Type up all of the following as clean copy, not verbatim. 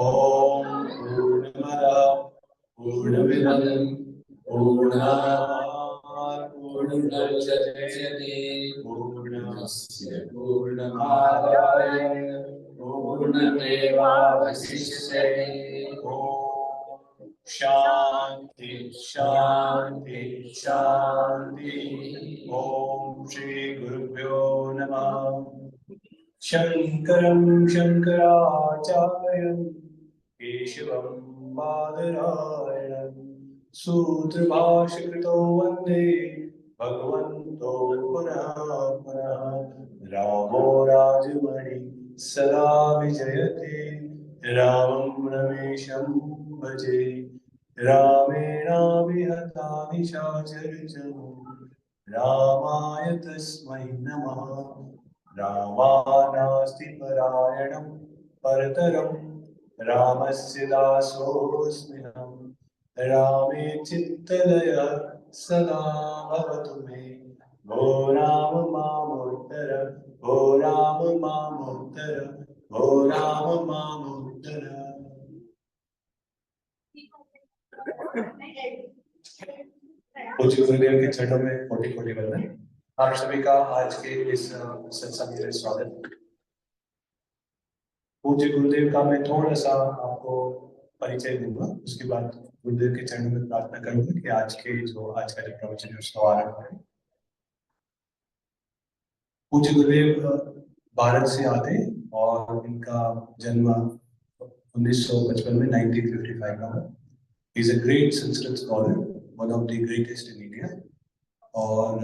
ओम पूर्णमदः पूर्णमिदं पूर्णात् पूर्णमुदच्यते पूर्णस्य पूर्णमादाय पूर्णमेवावशिष्यते। ओम शांति शांति शांति। ओम श्री गुरुभ्यो नमः। शंकरं शंकराचार्यं केशवं बादरायणं सूत्रभाष्यकृतो वन्दे भगवन्तो पुनः पुनः। रामो राजमणि सदा विजयते रामं रमेशं भजे। रामेणाभिहतानि निशाचरजनः रामाय तस्मै नमः। रामानास्ति परायणं परतरं रामस्य दासोऽस्म्यहं। रामे चित्तलयः सदा भवतु मे। भो राम मामुत्तर भो राम मामुत्तर भो राम मामुत्तर। पूज्य गुरुदेव के चरणों में कोटि कोटि वंदन। आप सभी का आज के इस सत्संग में स्वागत। पूज्य गुरुदेव का मैं थोड़ा सा आपको परिचय दूंगा, उसके बाद गुरुदेव के चरणों में प्रार्थना करूंगा कि आज का जो प्रवचन है उसका आरंभ करें। पूज्य गुरुदेव भारत से आते और इनका जन्म 1955 में 1955 में हुआ। He is a great Sanskrit scholar, one of the greatest in India. और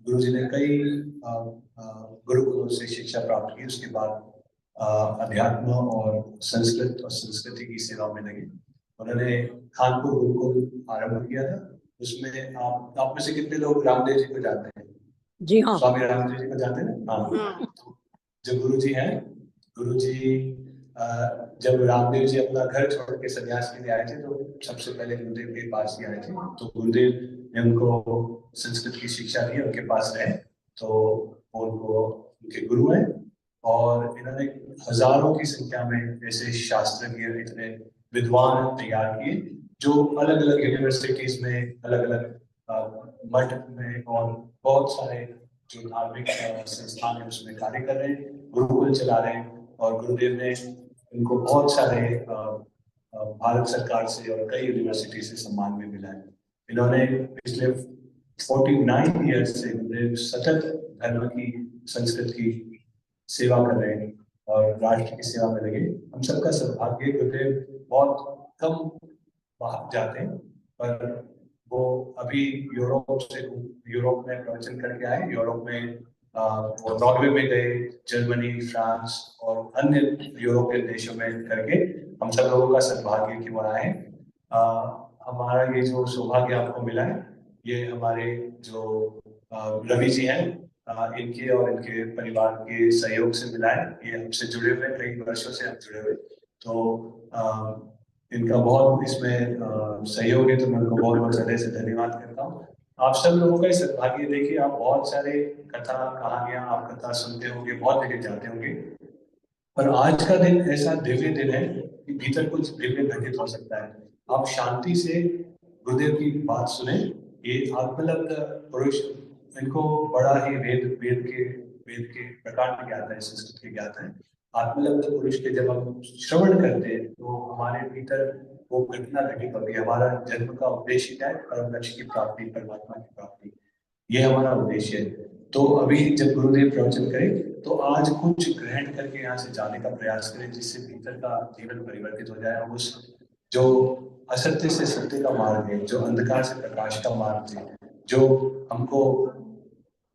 गुरुजी ने कई गुरुकुलों से शिक्षा प्राप्त की। उसके बाद अध्यात्म और संस्कृत और संस्कृति की सेवा में लगे। उन्होंने कानपुर गुरुकुल आरंभ किया था। उसमें आप में से कितने लोग रामदेव जी को जानते हैं? जी हाँ। स्वामी रामदेव जी को जानते हैं ना? हाँ। जो गुरुजी हैं, गुरुजी जब रामदेव जी अपना घर छोड़ के सन्यास के लिए आए थे तो सबसे पहले गुरुदेव के पास ही आए थे। तो गुरुदेव ने उनको संस्कृत की शिक्षा दी, उनके पास रहे, तो उनको उनके गुरु हैं। और इन्होंने हजारों की संख्या में ऐसे शास्त्रज्ञ, इतने विद्वान तैयार किए जो अलग अलग यूनिवर्सिटीज में, अलग अलग मठ में और बहुत सारे जो धार्मिक संस्थान है उसमें कार्य कर रहे हैं, गुरुकुल चला रहे हैं। और गुरुदेव ने इनको बहुत सारे भारत सरकार से और कई यूनिवर्सिटी से सम्मान भी मिला है। इन्होंने पिछले 49 ईयर्स से गुरुदेव सतत धर्म की, संस्कृत की सेवा कर रहे हैं और राष्ट्र की सेवा में लगे। हम सबका सौभाग्य, गुरुदेव बहुत कम बाहर जाते हैं, पर वो अभी यूरोप में प्रवचन करके आए। यूरोप में वो नॉर्वे में गए, जर्मनी, फ्रांस और अन्य यूरोपियन देशों में करके हम सब लोगों का सौभाग्य कि वो आए। हमारा ये जो सौभाग्य आपको मिला है, ये हमारे जो रवि जी हैं, इनके और इनके परिवार के सहयोग से मिला है। ये हमसे जुड़े हुए, कई वर्षों से हम जुड़े हुए, तो इनका बहुत इसमें सहयोग है, तो मैं उनको बहुत बहुत हृदय से धन्यवाद करता हूँ। आप सब लोगों का सद्भाग्य देखिए, आप बहुत सारे कथा कहानियां आप कथा सुनते होंगे, बहुत जगह जाते होंगे, पर आज का दिन ऐसा दिव्य दिन है कि भीतर कुछ दिव्य घटित हो सकता है। आप शांति से गुरुदेव की बात सुने। ये आत्मलब्ध पुरुष, इनको बड़ा ही वेद के प्रकार में ज्ञात है, संस्कृत के ज्ञात है। आत्मलब्ध पुरुष के जब हम श्रवण करते हैं तो हमारे भीतर वो घटना घटित होती है। हमारा जन्म का उद्देश्य क्या है? परम लक्ष्य की प्राप्ति, परमात्मा की प्राप्ति, ये हमारा उद्देश्य है। तो अभी जब गुरुदेव प्रवचन करें तो आज कुछ ग्रहण करके यहाँ से जाने का प्रयास करें, जिससे भीतर का जीवन परिवर्तित हो जाए। और उस जो असत्य से सत्य का मार्ग है, जो अंधकार से प्रकाश का मार्ग है, जो हमको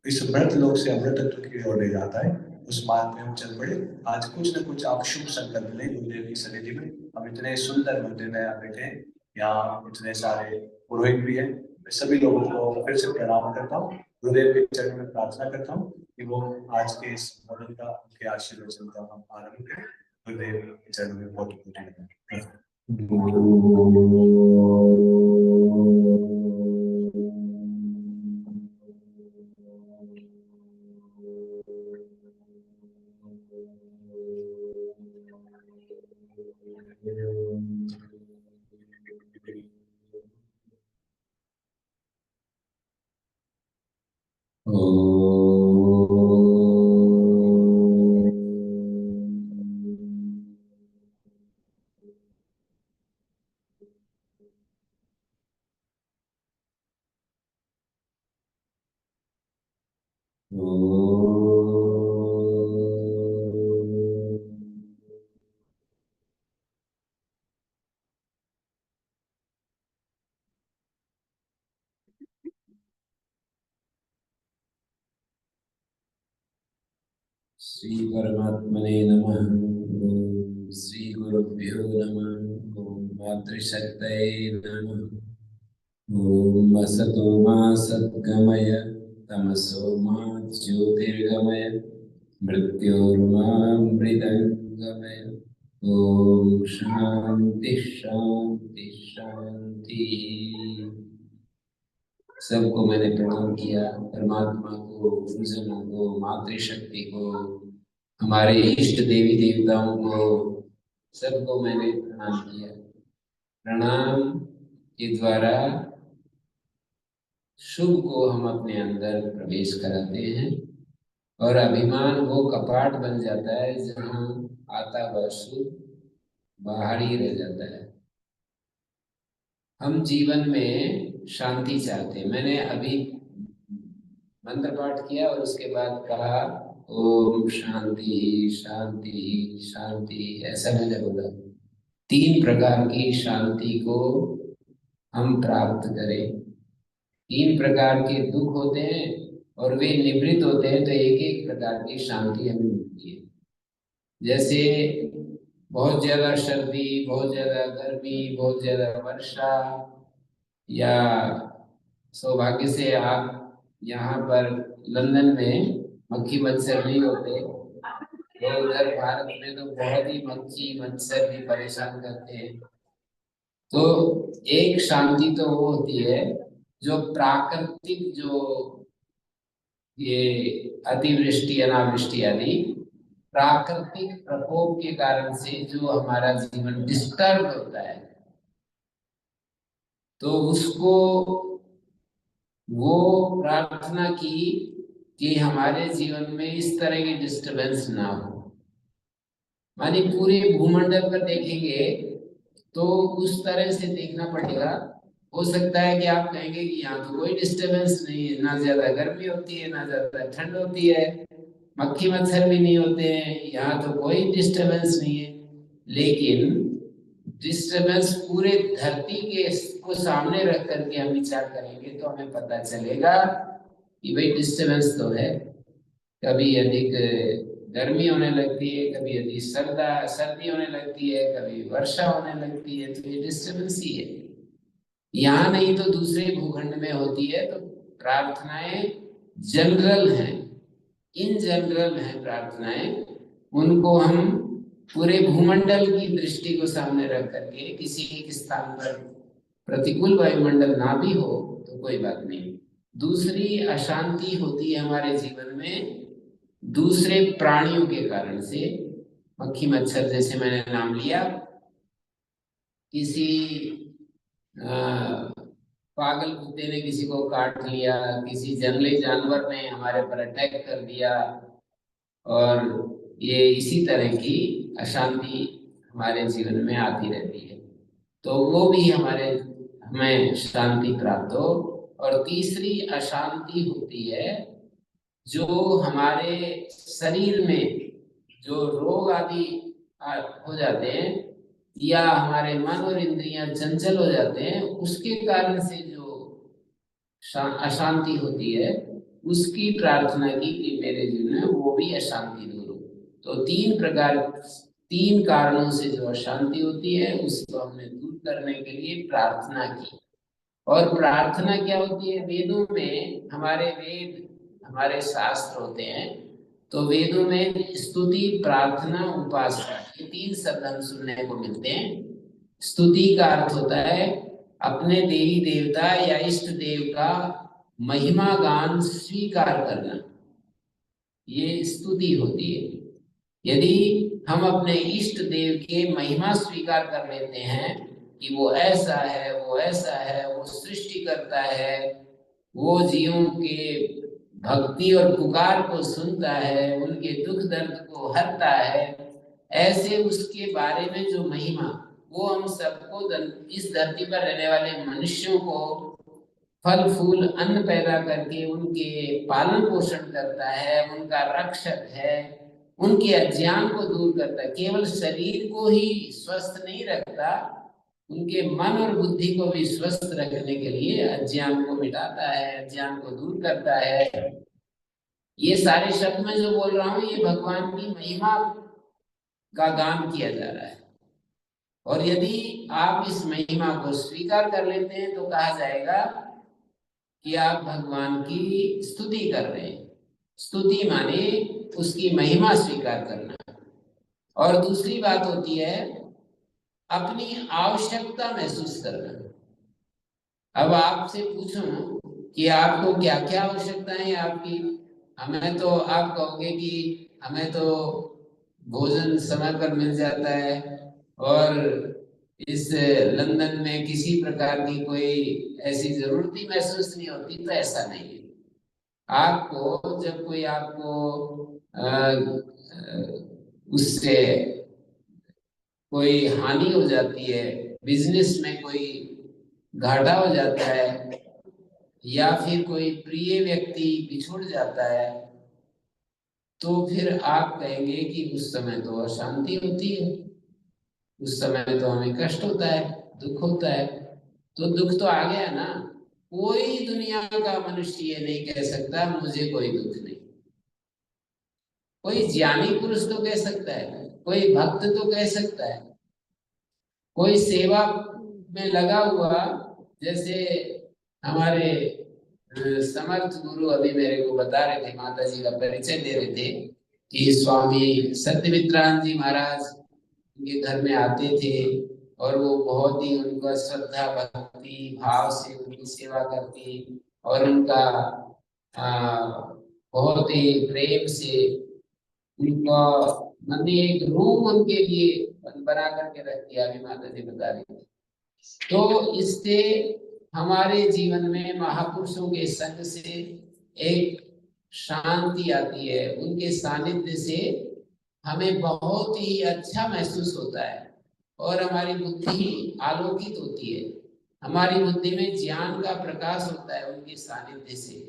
इस मृत लोक से अमृत तत्व की ओर ले जाता है, उस मार्ग पे हम चल पड़े। आज कुछ न कुछ आप शुभ संकल्प लें गुरुदेव की सन्निधि में। हम इतने सुंदर मंदिर में यहाँ बैठे हैं, यहाँ इतने सारे पुरोहित भी हैं। मैं सभी लोगों को फिर से प्रणाम करता हूँ, गुरुदेव के चरणों में प्रार्थना करता हूँ कि वो आज के इस मॉडल का, उनके आशीर्वचन का हम आरंभ करें। गुरुदेव के चरणों में बहुत बहुत श्री परमात्मने नमः। ओम श्री गुरुभ्यो नमः। ओम मातृशक्तये नमः। ओम असतो मा सद्गमय तमसो मा ज्योतिर्गमय मृत्योर्मामृतंगमय। ओम शांति शांति शांति। सबको मैंने प्रणाम किया, परमात्मा को, गुरुजनों को, मातृशक्ति को, हमारे इष्ट देवी देवताओं को, सबको मैंने प्रणाम किया। प्रणाम के द्वारा शुभ को हम अपने अंदर प्रवेश कराते हैं और अभिमान वो कपाट बन जाता है जहाँ आता वह शुभ बाहर ही रह जाता है। हम जीवन में शांति चाहते हैं। मैंने अभी मंत्र पाठ किया और उसके बाद कहा ओम शांति शांति शांति, ऐसा मैंने बोला। 3 प्रकार की शांति को हम प्राप्त करें। 3 प्रकार के दुख होते हैं और वे निवृत्त होते हैं तो एक एक प्रकार की शांति हमें मिलती है। जैसे बहुत ज्यादा सर्दी, बहुत ज्यादा गर्मी, बहुत ज्यादा वर्षा, या सौभाग्य से आप यहाँ पर लंदन में मक्खी मच्छर नहीं होते, तो उधर भारत में तो बहुत ही मक्खी मच्छर भी परेशान करते हैं। तो एक शांति तो वो होती है जो प्राकृतिक, जो ये अतिवृष्टि अनावृष्टि आदि प्राकृतिक प्रकोप के कारण से जो हमारा जीवन डिस्टर्ब होता है, तो उसको वो प्रार्थना की कि हमारे जीवन में इस तरह की डिस्टरबेंस ना हो। मानी पूरे भूमंडल पर देखेंगे तो उस तरह से देखना पड़ेगा। हो सकता है कि आप कहेंगे कि यहाँ तो कोई डिस्टरबेंस नहीं है, ना ज्यादा गर्मी होती है ना ज्यादा ठंड होती है, मक्खी मच्छर भी नहीं होते हैं, यहाँ तो कोई डिस्टरबेंस नहीं है। लेकिन डिस्टरबेंस पूरे धरती के को सामने रख करके हम विचार करेंगे तो हमें पता चलेगा कि भाई डिस्टरबेंस तो है। कभी अधिक गर्मी होने लगती है, कभी अधिक सर्दी होने लगती है, कभी वर्षा होने लगती है, तो ये डिस्टरबेंस ही है। यहाँ नहीं तो दूसरे भूखंड में होती है। तो प्रार्थनाएं जनरल हैं, इन जनरल हैं प्रार्थनाएं। उनको हम पूरे भूमंडल की दृष्टि को सामने रख करके, किसी एक स्थान पर प्रतिकूल वायुमंडल ना भी हो तो कोई बात नहीं। दूसरी अशांति होती है हमारे जीवन में दूसरे प्राणियों के कारण से। मक्खी मच्छर जैसे मैंने नाम लिया, किसी पागल कुत्ते ने किसी को काट लिया, किसी जंगली जानवर ने हमारे पर अटैक कर दिया, और ये इसी तरह की अशांति हमारे जीवन में आती रहती है। तो वो भी हमें शांति प्राप्त हो। और तीसरी अशांति होती है जो हमारे शरीर में जो रोग आदि हो जाते हैं, या हमारे मन और इंद्रियां चंचल हो जाते हैं, उसके कारण से जो अशांति होती है, उसकी प्रार्थना की कि मेरे जीवन में वो भी अशांति दूर हो। तो 3 कारणों से जो अशांति होती है उसको हमने दूर करने के लिए प्रार्थना की। और प्रार्थना क्या होती है? वेदों में हमारे शास्त्र होते हैं, तो वेदों में स्तुति, प्रार्थना, उपासना, ये 3 शब्द हम सुनने को मिलते हैं। स्तुति का अर्थ होता है अपने देवी देवता या इष्ट देव का महिमा गान स्वीकार करना, ये स्तुति होती है। यदि हम अपने इष्ट देव के महिमा स्वीकार कर लेते हैं कि वो ऐसा है, वो ऐसा है, वो सृष्टि करता है, वो जीवों के भक्ति और पुकार को सुनता है, उनके दुख दर्द को हरता है, ऐसे उसके बारे में जो महिमा, वो हम सबको इस धरती पर रहने वाले मनुष्यों को फल फूल अन्न पैदा करके उनके पालन पोषण करता है, उनका रक्षक है, उनके अज्ञान को दूर करता है। केवल शरीर को ही स्वस्थ नहीं रखता, उनके मन और बुद्धि को भी स्वस्थ रखने के लिए अज्ञान को मिटाता है, अज्ञान को दूर करता है। ये सारे शब्द मैं जो बोल रहा हूँ ये भगवान की महिमा का गान किया जा रहा है। और यदि आप इस महिमा को स्वीकार कर लेते हैं तो कहा जाएगा कि आप भगवान की स्तुति कर रहे हैं। स्तुति माने उसकी महिमा स्वीकार करना। और दूसरी बात होती है अपनी आवश्यकता महसूस करना। अब आपसे पूछूं कि आपको क्या क्या आवश्यकता है आपकी, हमें तो आप कहोगे कि हमें तो भोजन समय पर मिल जाता है और इस लंदन में किसी प्रकार की कोई ऐसी जरूरत ही महसूस नहीं होती। तो ऐसा नहीं है। आपको जब कोई आपको उससे कोई हानि हो जाती है, बिजनेस में कोई घाटा हो जाता है, या फिर कोई प्रिय व्यक्ति बिछुड़ जाता है, तो फिर आप कहेंगे कि उस समय तो अशांति होती है, उस समय तो हमें कष्ट होता है, दुख होता है। तो दुख तो आ गया ना। कोई दुनिया का मनुष्य ये नहीं कह सकता मुझे कोई दुख नहीं। कोई ज्ञानी पुरुष तो कह सकता है, कोई भक्त तो कह सकता है, कोई सेवा में लगा हुआ, जैसे हमारे समर्थ गुरु अभी मेरे को बता रहे थे, माता जी का परिचय दे रहे थे कि स्वामी सत्यमित्रानंद जी महाराज उनके घर में आते थे और वो बहुत ही उनका श्रद्धा भक्ति भाव से उनकी सेवा करती और उनका बहुत ही प्रेम से उनका मैंने एक रूम उनके लिए बना करके रख दिया। अभी माता जी बता रही थी। तो इससे हमारे जीवन में महापुरुषों के संग से एक शांति आती है, उनके सानिध्य से हमें बहुत ही अच्छा महसूस होता है और हमारी बुद्धि आलोकित होती है, हमारी बुद्धि में ज्ञान का प्रकाश होता है उनके सानिध्य से।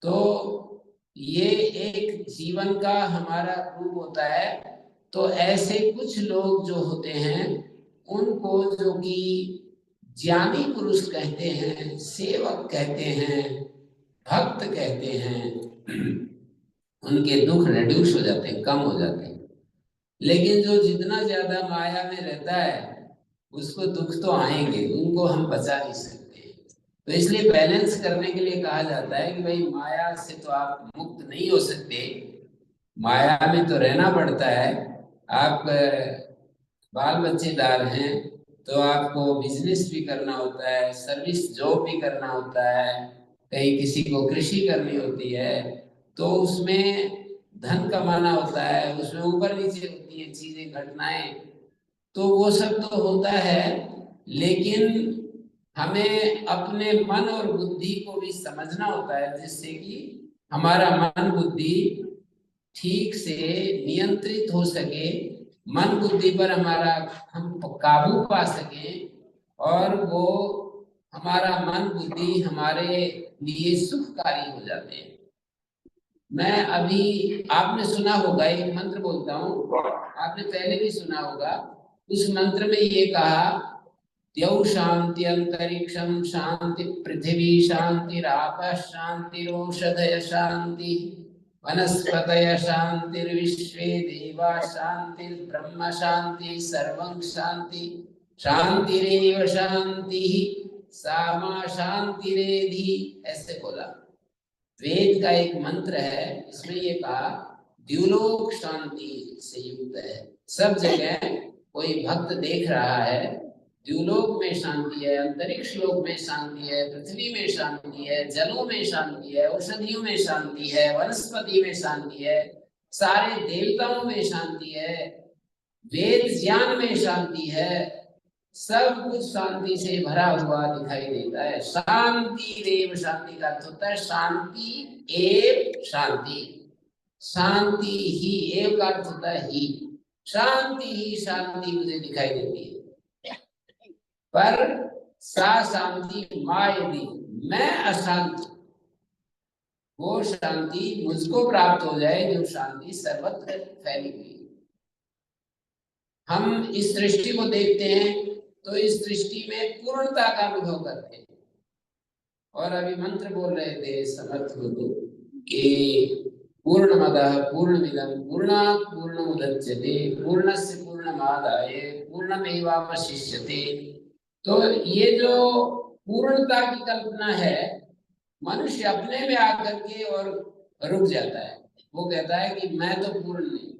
तो ये एक जीवन का हमारा रूप होता है। तो ऐसे कुछ लोग जो होते हैं उनको जो कि ज्ञानी पुरुष कहते हैं, सेवक कहते हैं, भक्त कहते हैं, उनके दुख रिड्यूस हो जाते हैं, कम हो जाते हैं। लेकिन जो जितना ज्यादा माया में रहता है उसको दुख तो आएंगे, उनको हम बचा नहीं सकते। तो इसलिए बैलेंस करने के लिए कहा जाता है कि भाई माया से तो आप मुक्त नहीं हो सकते, माया में तो रहना पड़ता है। आप बाल बच्चेदार हैं तो आपको बिजनेस भी करना होता है, सर्विस जॉब भी करना होता है, कहीं किसी को कृषि करनी होती है, तो उसमें धन कमाना होता है, उसमें ऊपर नीचे होती है चीजें घटनाएं। तो वो सब तो होता है, लेकिन हमें अपने मन और बुद्धि को भी समझना होता है जिससे कि हमारा मन बुद्धि ठीक से नियंत्रित हो सके, मन बुद्धि पर हमारा हम काबू पा सके और वो हमारा मन बुद्धि हमारे लिए सुखकारी हो जाते हैं। मैं अभी आपने सुना होगा एक मंत्र बोलता हूँ, आपने पहले भी सुना होगा। उस मंत्र में ये कहा द्यौ शांति अंतरिक्षम शांति पृथ्वी शांतिराप शांतिरोषधय शांति वनस्पतय शांतिर्विश्वे देवा शांतिर्ब्रह्म शांति सर्वं शांति शांतिरेव शांति सामा शांतिरेधि, ऐसे बोला। वेद का एक मंत्र है, इसमें ये कहा द्युलोक शांति से युक्त है। सब जगह कोई भक्त देख रहा है, द्युलोक में शांति है, अंतरिक्ष लोक में शांति है, पृथ्वी में शांति है, जलों में शांति है, औषधियों में शांति है, वनस्पति में शांति है, सारे देवताओं में शांति है, वेद ज्ञान में शांति है, सब कुछ शांति से भरा हुआ दिखाई देता है। शांति देव शांति का अर्थ होता है शांति एव शांति, शांति ही एव का अर्थ होता है ही, शांति ही शांति मुझे दिखाई देती है। पर सा शांति मायदी, मैं अशांत, वो शांति मुझको प्राप्त हो जाए जो शांति सर्वत्र फैली हुई। हम इस सृष्टि को देखते हैं तो इस सृष्टि में पूर्णता का अनुभव करते हैं। और अभी मंत्र बोल रहे थे समर्थ गुरु कि पूर्णमदः पूर्णमिदं पूर्णात् पूर्णमुदच्यते पूर्णस्य पूर्णमादाय पूर्णमेवावशिष्यते। तो ये जो पूर्णता की कल्पना है, मनुष्य अपने में आकर के और रुक जाता है। वो कहता है कि मैं तो पूर्ण नहीं,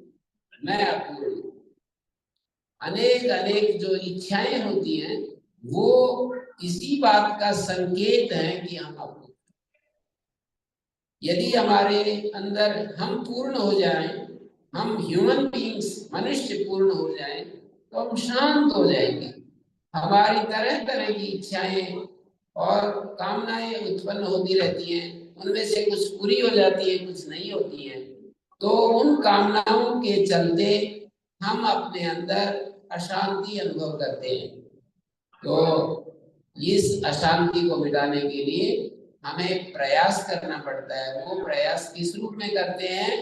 मैं अपूर्ण हूं। अनेक अनेक जो इच्छाएं होती हैं वो इसी बात का संकेत है कि हम अपूर्ण। यदि हमारे अंदर हम पूर्ण हो जाएं, हम ह्यूमन बीइंग्स मनुष्य पूर्ण हो जाएं, तो हम शांत हो जाएंगे। हमारी तरह तरह की इच्छाएं और कामनाएं उत्पन्न होती रहती हैं, उनमें से कुछ पूरी हो जाती है, कुछ नहीं होती है। तो उन कामनाओं के चलते हम अपने अंदर अशांति अनुभव करते हैं। तो इस अशांति को मिटाने के लिए हमें प्रयास करना पड़ता है। वो प्रयास किस रूप में करते हैं?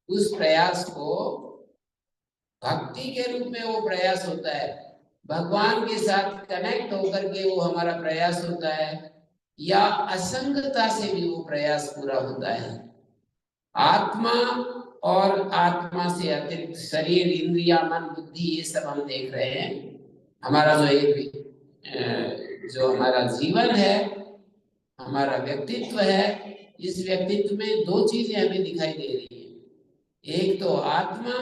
उस प्रयास को भक्ति के रूप में वो प्रयास होता है, भगवान के साथ कनेक्ट होकर के वो हमारा प्रयास होता है, या असंगता से भी वो प्रयास पूरा होता है। आत्मा और आत्मा से अतिरिक्त शरीर, इंद्रिया, मन, बुद्धि, ये सब हम देख रहे हैं। हमारा जो जो हमारा जीवन है, हमारा व्यक्तित्व है, इस व्यक्तित्व में दो चीजें हमें दिखाई दे रही है। एक तो आत्मा,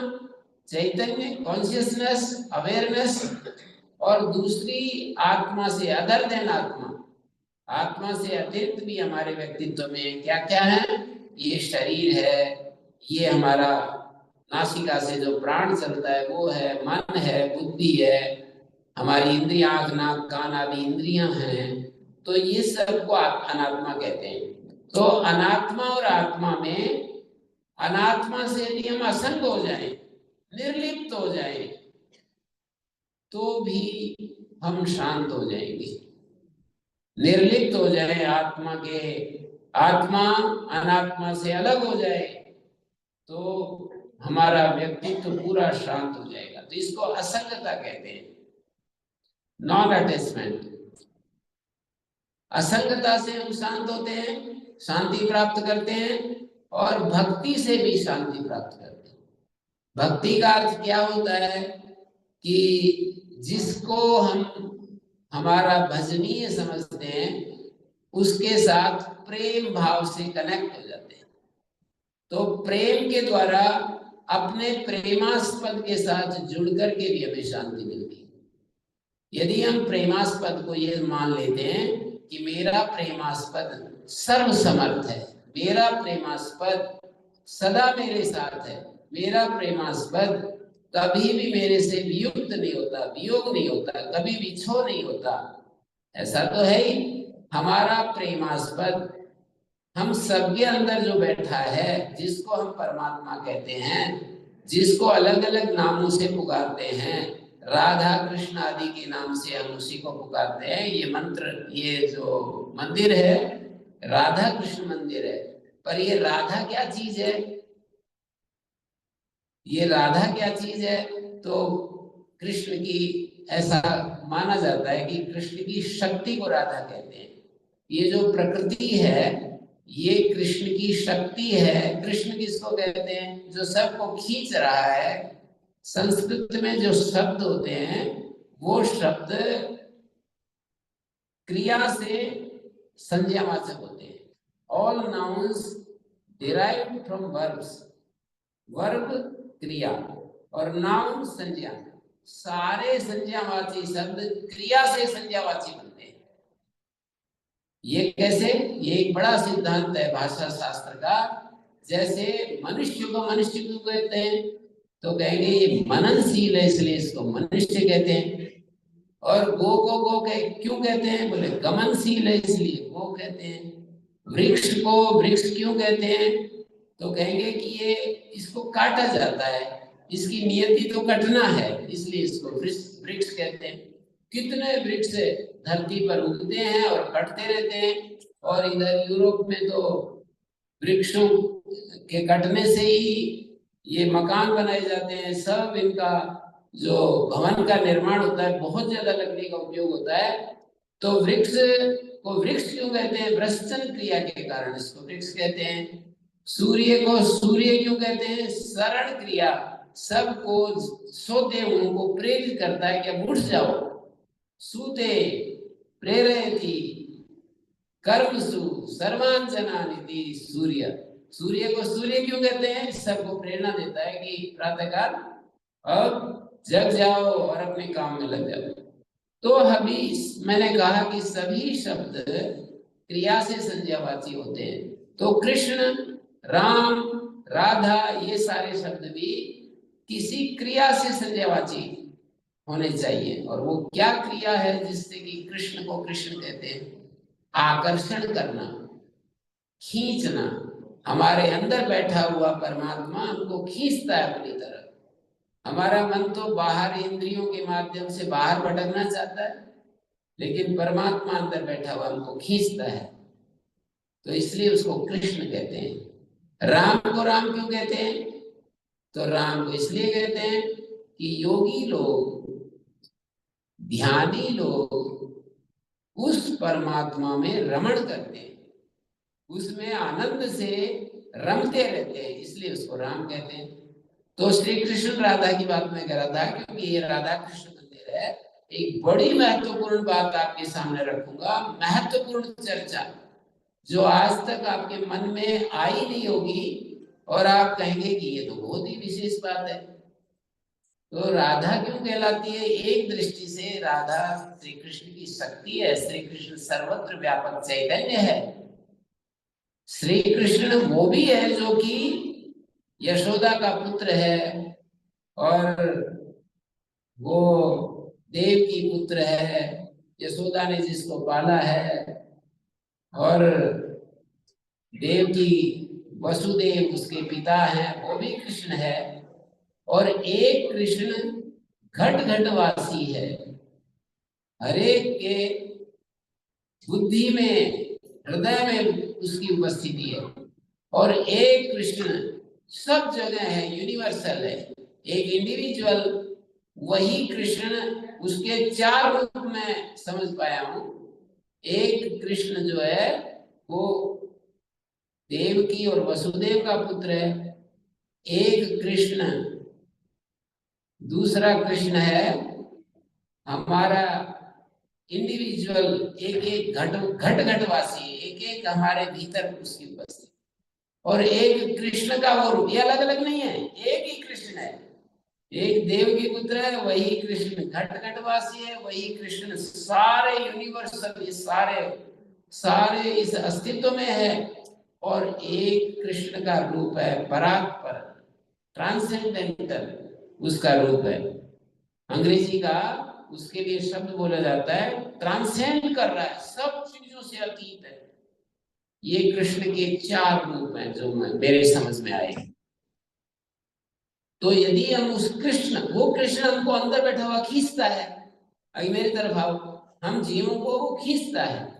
चैतन्य, कॉन्शियसनेस, अवेयरनेस, और दूसरी आत्मा से अदर देन आत्मा। आत्मा से अतिरिक्त भी हमारे व्यक्तित्व में क्या क्या है? ये शरीर है, ये हमारा नासिका से जो प्राण चलता है वो है, मन है, बुद्धि है, हमारी इंद्रियां, आँख, नाक, कान आदि इंद्रियां हैं। तो ये सब को अनात्मा कहते हैं। तो अनात्मा और आत्मा में, अनात्मा से यदि हम असंग हो जाएं, निर्लिप्त हो जाएं, तो भी हम शांत हो जाएंगे। निर्लिप्त हो जाए, आत्मा के, आत्मा अनात्मा से अलग हो जाए, तो हमारा व्यक्तित्व पूरा शांत हो जाएगा। तो इसको असंगता कहते हैं, नॉन अटैचमेंट। असंगता से हम शांत होते हैं, शांति प्राप्त करते हैं, और भक्ति से भी शांति प्राप्त करते हैं। भक्ति का अर्थ क्या होता है कि जिसको हम हमारा भजनीय समझते हैं, उसके साथ प्रेम भाव से कनेक्ट हो जाते हैं। तो प्रेम के द्वारा अपने प्रेमास्पद के साथ जुड़ करके भी हमें शांति मिलती है। यदि हम प्रेमास्पद को ये मान लेते हैं कि मेरा प्रेमास्पद सर्वसमर्थ है, मेरा प्रेमास्पद सदा मेरे साथ है, मेरा प्रेमास्पद कभी भी मेरे से वियुक्त नहीं होता, वियोग नहीं होता, कभी भी छो नहीं होता, ऐसा तो है ही। हमारा प्रेमास्पद हम सबके अंदर जो बैठा है, जिसको हम परमात्मा कहते हैं, जिसको अलग अलग नामों से पुकारते हैं, राधा कृष्ण आदि के नाम से हम उसी को पुकारते हैं। ये मंत्र, ये जो मंदिर है, राधा कृष्ण मंदिर है। पर ये राधा क्या चीज है? ये राधा क्या चीज है? तो कृष्ण की, ऐसा माना जाता है कि कृष्ण की शक्ति को राधा कहते हैं। ये जो प्रकृति है, ये कृष्ण की शक्ति है। कृष्ण किसको कहते हैं? जो सबको खींच रहा है। संस्कृत में जो शब्द होते हैं, वो शब्द क्रिया से संज्ञावाचक होते हैं। All nouns derived from verbs. Verb क्रिया और नाउन संज्ञा, सारे संज्ञावाची शब्द क्रिया से संज्ञावाची बनते हैं। ये कैसे? ये एक बड़ा सिद्धांत है भाषा शास्त्र का। जैसे मनुष्य को मनुष्य क्यों कहते हैं? तो कहेंगे ये मननशील है, इसलिए इसको मनुष्य कहते हैं। और गो को गो क्यों कहते हैं? बोले गमनशील है, इसलिए गो कहते हैं। वृक्ष को वृक्ष क्यों कहते हैं? तो कहेंगे कि ये इसको काटा जाता है, इसकी नियति तो कटना है, इसलिए इसको वृक्ष कहते हैं। कितने वृक्ष धरती पर उगते हैं और कटते रहते हैं। और इधर यूरोप में तो वृक्षों के कटने से ही ये मकान बनाए जाते हैं। सब इनका जो भवन का निर्माण होता है, बहुत ज्यादा लकड़ी का उपयोग होता है। तो वृक्ष को वृक्ष क्यों कहते हैं? वृक्षन क्रिया के कारण इसको वृक्ष कहते हैं। सूर्य को सूर्य क्यों कहते हैं? शरण क्रिया, सबको सोते उनको प्रेरित करता है कि अब उठ जाओ। सूते प्रेरयति कर्मसु सर्वान् जनानिति सूर्य। सूर्य को सूर्य क्यों कहते हैं? सबको प्रेरणा देता है कि प्रातःकाल अब जग जाओ और अपने काम में लग जाओ। तो अभी मैंने कहा कि सभी शब्द क्रिया से संज्ञावाची होते हैं। तो कृष्ण, राम, राधा, ये सारे शब्द भी किसी क्रिया से संज्ञावाची होने चाहिए। और वो क्या क्रिया है जिससे कि कृष्ण को कृष्ण कहते हैं? आकर्षण करना, खींचना। हमारे अंदर बैठा हुआ परमात्मा हमको खींचता है अपनी तरफ। हमारा मन तो बाहर इंद्रियों के माध्यम से बाहर भटकना चाहता है, लेकिन परमात्मा अंदर बैठा हुआ हमको खींचता है, तो इसलिए उसको कृष्ण कहते हैं। राम को राम क्यों कहते हैं? तो राम को इसलिए कहते हैं कि योगी लोग, ध्यानी लोग उस परमात्मा में रमण करते हैं, उसमें आनंद से रमते रहते हैं, इसलिए उसको राम कहते हैं। तो श्री कृष्ण राधा की बात मैं कर रहा था, क्योंकि ये राधा कृष्ण मंदिर है। एक बड़ी महत्वपूर्ण बात आपके सामने रखूंगा, महत्वपूर्ण चर्चा जो आज तक आपके मन में आई नहीं होगी, और आप कहेंगे कि ये तो बहुत ही विशेष बात है। तो राधा क्यों कहलाती है? एक दृष्टि से राधा श्री कृष्ण की शक्ति है। श्री कृष्ण सर्वत्र व्यापक चैतन्य है। श्री कृष्ण वो भी है जो कि यशोदा का पुत्र है, और वो देव की पुत्र है, यशोदा ने जिसको पाला है। और देव की वसुदेव उसके पिता हैं, वो भी कृष्ण है। और एक कृष्ण घट घटवासी है, हरेक के बुद्धि में, हृदय में उसकी उपस्थिति है। और एक कृष्ण सब जगह है, यूनिवर्सल है, एक इंडिविजुअल। वही कृष्ण, उसके चार रूप में समझ पाया हूं। एक कृष्ण जो है वो देवकी और वसुदेव का पुत्र है। एक कृष्ण, दूसरा कृष्ण है हमारा इंडिविजुअल, एक एक घट घटवासी, एक एक हमारे भीतर उसकी उपस्थिति। और एक कृष्ण का वो रूप, ये अलग अलग नहीं है, एक ही कृष्ण है। एक देव की पुत्र है, वही कृष्ण घट घटवासी है, वही कृष्ण सारे यूनिवर्सल, सारे सारे इस अस्तित्व में है। और एक कृष्ण का रूप है परात्पर, ट्रांसेंडेंटल, उसका रूप है। अंग्रेजी का उसके लिए शब्द बोला जाता है ट्रांसेंड कर रहा है, सब चीजों से अतीत है। ये कृष्ण के चार रूप हैं जो मेरे समझ में आए। तो यदि हम उस कृष्ण, वो कृष्ण हमको अंदर बैठा हुआ खींचता है, अभी मेरी तरफ आओ, हम जीवों को वो खींचता है।